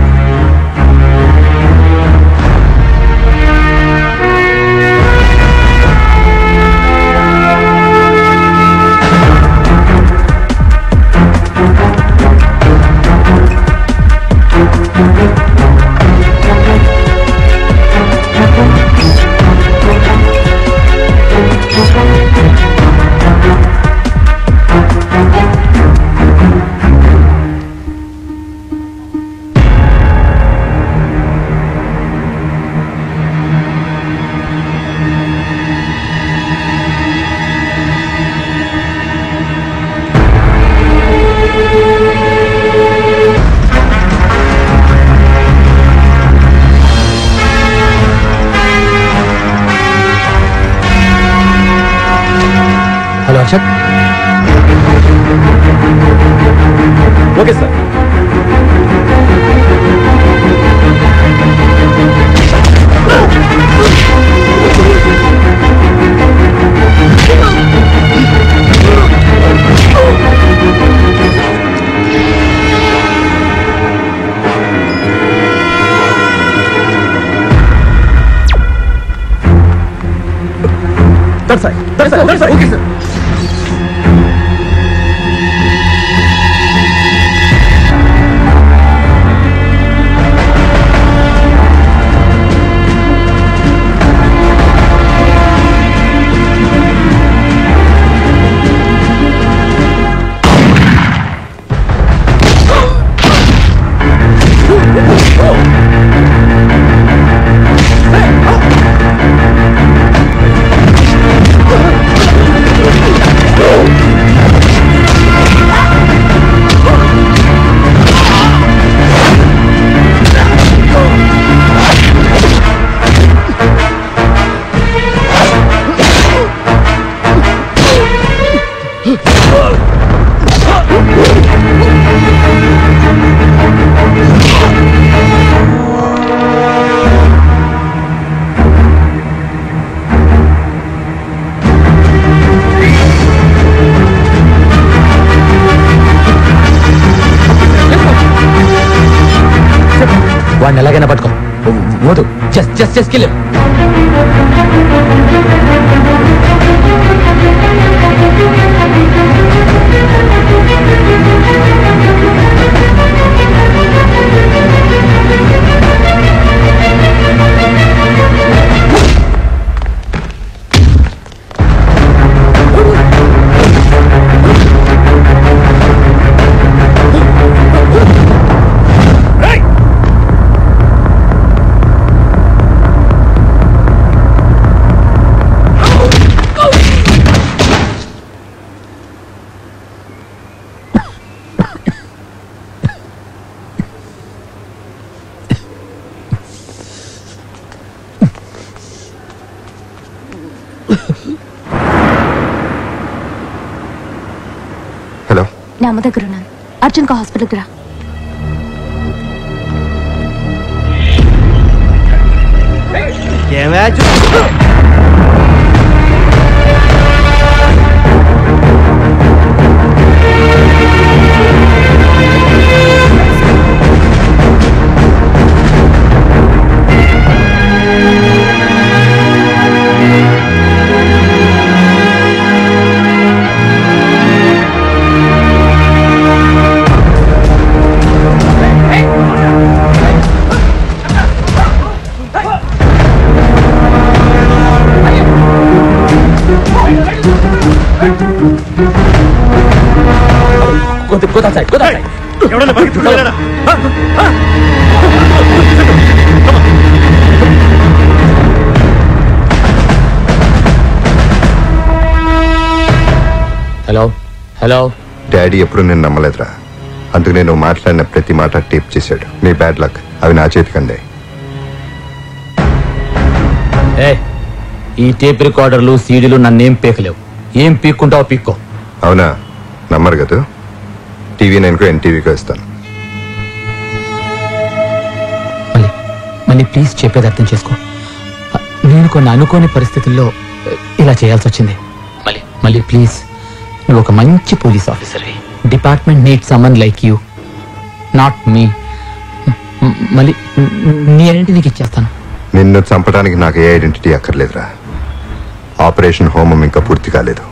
వాడిని ఎలాగైనా పట్టుకో. వద్దు, జస్ట్ కిల్ హిమ్. హలో, నా అమ్మ దగ్గర ఉన్నాను. అర్జున్ కా హాస్పిటల్కి రా. Hello hello. డాడీ ఎప్పుడు నేను నమ్మలేదురా. అందుకు నేను మాట్లాడిన ప్రతి మాట టేప్ చేశాడు. నీ బ్యాడ్ లక్, అవి నా చేతికి అందాయి. ఈ టేప్ రికార్డర్లు సీడీలు నన్నేం పీకలేవు. ఏం పీక్కుంటావో పీక్కో. అవునా? నమ్మరు కదా? టీవీ నైన్కో ఎన్టీవీకో ఇస్తాను. మళ్ళీ ప్లీజ్ చెప్పేది అర్థం చేసుకో. నేను కొన్ని అనుకోని పరిస్థితుల్లో ఇలా చేయాల్సి వచ్చింది. మళ్ళీ ప్లీజ్, నువ్వు ఒక మంచి పోలీస్ ఆఫీసర్వి. Department need someone like you, not me. మళ్ళీ నీ ఐడెంటిటీ నీకు ఇచ్చేస్తాను. నిన్ను చంపడానికి నాకు ఏ ఐడెంటిటీ అక్కర్లేదురా. ఆపరేషన్ హోమం ఇంకా పూర్తి కాలేదు.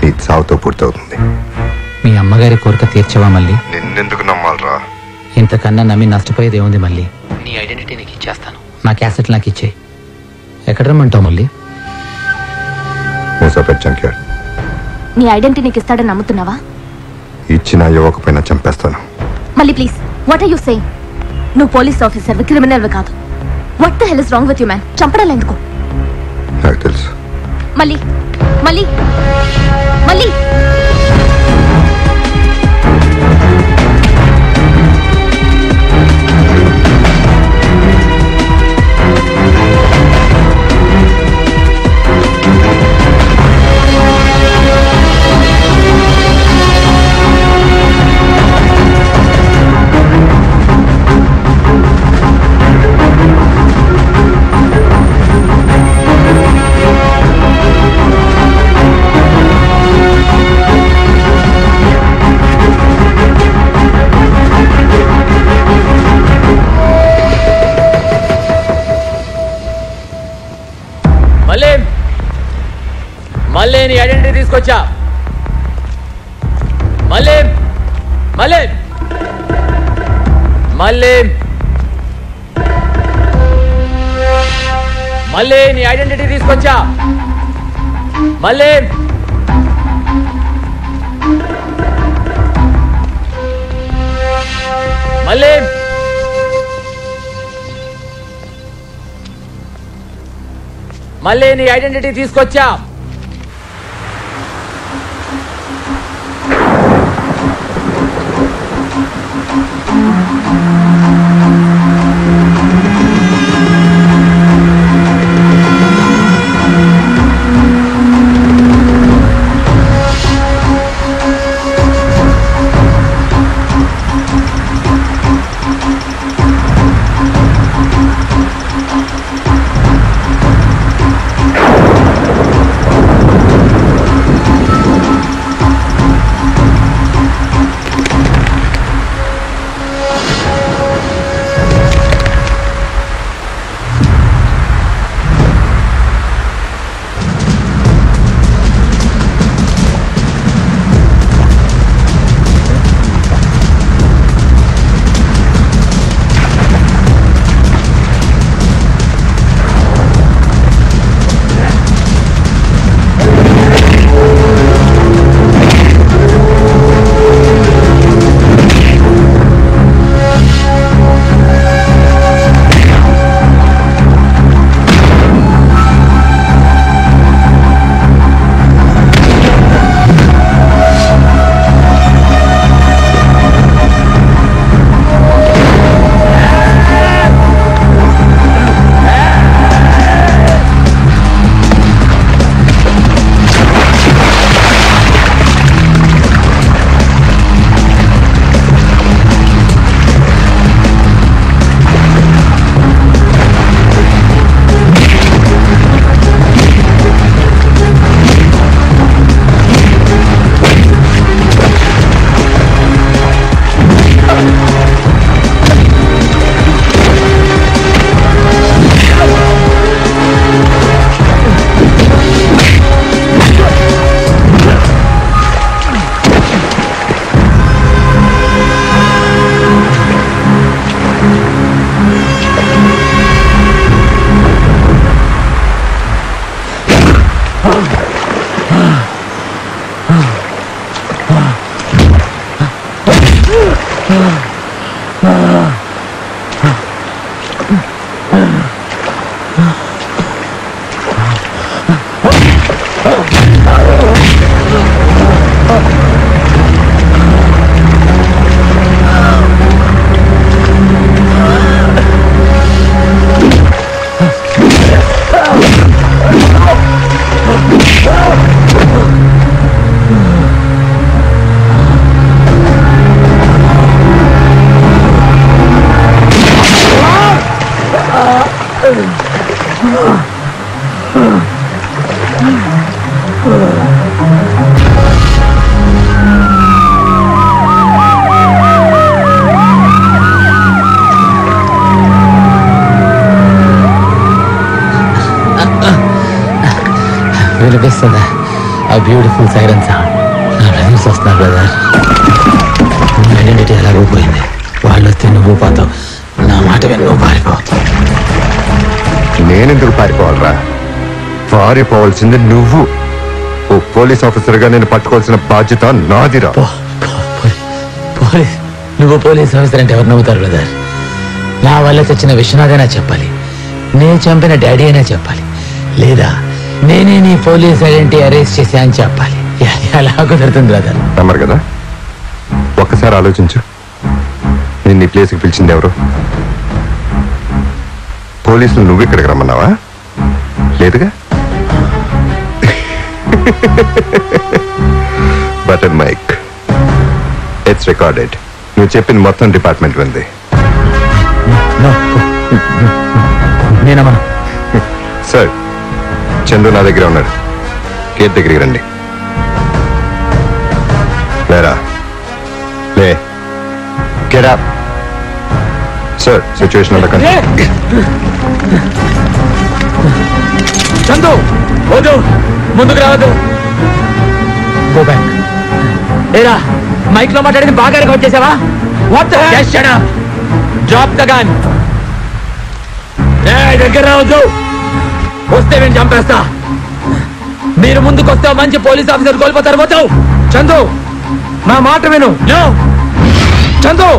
నీ చావుతో పూర్తవుతుంది. మీ అమ్మగారి కోరిక తీర్చవా మళ్ళీ? నిన్నెందుకు నమ్మాలరా? ఇంతకన్నా నమ్మి నష్టపోయేది ఏముంది మళ్ళీ? నీ ఐడెంటిటీ నీకు ఇచ్చేస్తాను. నా క్యాసెట్ నాకు ఇచ్చేయి. ఎక్కడ రమ్మంటావు మళ్ళీ? మూసాపేట్ జంక్యార్డ్. నీ ఐడెంటిటీ నీకు ఇస్తాడని నమ్ముతున్నావా? ఇచ్చినా ఇవ్వకపోయినా చంపేస్తాను. మళ్ళీ please, what are you saying? నువ్వు పోలీస్ ఆఫీసర్వి, క్రిమినల్వి కాదు. What the hell is wrong with you man? చంపడాలి ఎందుకు? నాకు తెలుసు. మళ్ళీ మళ్ళీ మళ్ళీ నీ ఐడెంటిటీ తీసుకొచ్చా. మళ్ళీ మళ్ళీ మళ్ళీ మళ్ళీ నీ ఐడెంటిటీ తీసుకొచ్చా. మళ్ళీ మళ్ళీ మళ్ళీ నీ ఐడెంటిటీ తీసుకొచ్చా. వినిపిస్తుందా ఆ బ్యూటిఫుల్ సైరన్ సౌండ్? నా బ్రదర్స్ వస్తున్నారు బ్రదర్. ఐడెంటిటీ ఎలాగో పోయింది. వాళ్ళు వస్తే నువ్వు పోతావు. నా మాట విని నువ్వు పారిపోవు. నేనెందుకు పారిపోవాలరా? పారిపోవాల్సింది నువ్వు. ఓ పోలీస్ ఆఫీసర్గా నేను పట్టుకోవాల్సిన బాధ్యత నాదిరా. పోలీస్? నువ్వు పోలీస్ ఆఫీసర్ అంటే ఎవరు నమ్ముతారు బ్రదర్? నా వల్ల తెచ్చిన విశ్వనాథైనా చెప్పాలి, నేను చంపిన డాడీ అయినా చెప్పాలి, లేదా నేనే నీ పోలీస్ ఐడెంటిటీ అరెస్ట్ చేశా అని చెప్పాలి. ఎలా కుదురుతుంది బ్రదర్? నమ్మరు కదా? ఒక్కసారి ఆలోచించు. నిన్ను ఈ ప్లేస్కి పిలిచింది ఎవరు? పోలీసులు నువ్వు ఇక్కడికి రమ్మన్నావా? లేదుగా. Button mic, it's recorded. నువ్వు చెప్పింది మొత్తం డిపార్ట్మెంట్ ఉంది. సార్, చందు నా దగ్గర ఉన్నాడు. గేట్ దగ్గరికి రండి. లేరా? లే. Get up. Sir, situation under control. Chandu వద్దు, ముందుకు రావద్దు. Go back. ఏరా మైక్ లో మాట్లాడింది బాగా రికార్డ్ చేసావా? What the hell? Shut up. Drop the gun. దగ్గర రావద్దు. వస్తే నేను చంపేస్తా. మీరు ముందుకు వస్తే మంచి పోలీస్ ఆఫీసర్ కోల్పోతారు. పోతావు. చందు నా మాట విను. చందు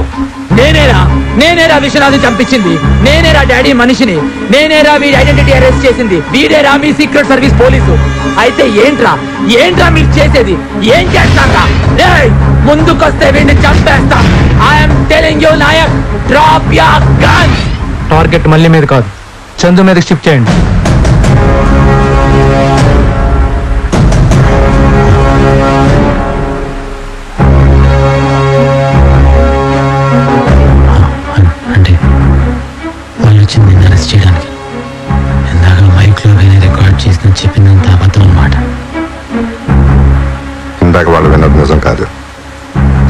నేనేరా విశ్వనాథ్ చంపించింది. నేనేరా డాడీ మనిషిని. నేనేరా వీడి ఐడెంటిటీ అరెస్ట్ చేసింది. వీడేరా మీ సీక్రెట్ సర్వీస్ పోలీసు. అయితే ఏంట్రా మీరు చేసేది? ఏం చేస్తారా? ముందుకొస్తే వీడిని చంపేస్తా. I'm telling you Nayak, drop your guns. Target మళ్ళీ మీద కాదు, చందు మీదకి షిఫ్ట్ చేయండి. అంటే వాళ్ళు వచ్చింది నిన్ను అరెస్ట్ చేయడానికి. ఇందాక మైక్లో వేరే రికార్డ్ చేసుకుని చెప్పిందంత అబద్ధం అన్నమాట. ఇందాక వాళ్ళు విన్నది నిజం కాదు,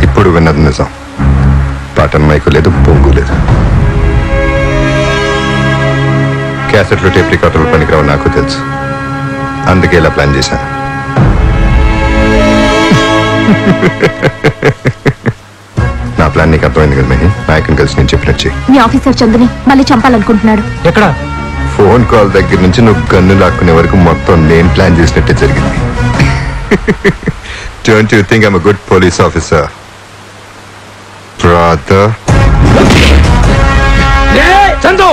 ఇప్పుడు విన్నది నిజం. పాటన్ మైకు లేదు, పొంగు లేదు. క్యాసెట్లు టేప్ రికార్డులు పనికిరావు నాకు తెలుసు. అందుకే ఇలా ప్లాన్ చేశాను. నా ప్లాన్ నీకు అర్థమైంది కదా మహి? నాయకుని కలిసి నేను చెప్పినట్టు చెయ్యి. మీ ఆఫీసర్ చందుని మళ్ళీ చంపాలనుకుంటున్నాడు. ఎక్కడ? ఫోన్ కాల్ దగ్గర నుంచి నువ్వు గన్ను లాక్కునే వరకు మొత్తం నేను ప్లాన్ చేసినట్టే జరిగింది. Don't you think I'm a good police officer, brother? Chandu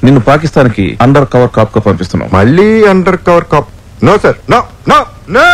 నిన్ను పాకిస్తాన్కి అండర్ కవర్ కాప్ గా పంపిస్తున్నాం. మళ్ళీ undercover cop? No sir, no no no.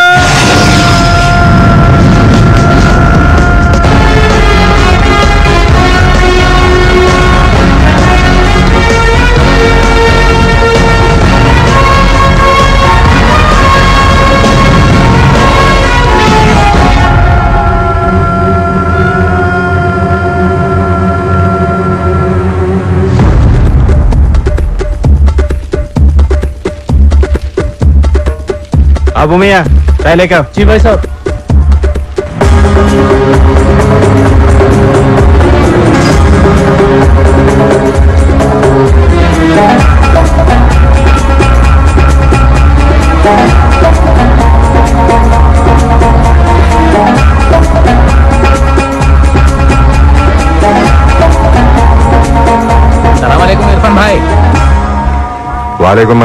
अब मियां चाय लेकर। जी भाई साहब। सलाम अलैकुम इरफान भाई। वालेकुम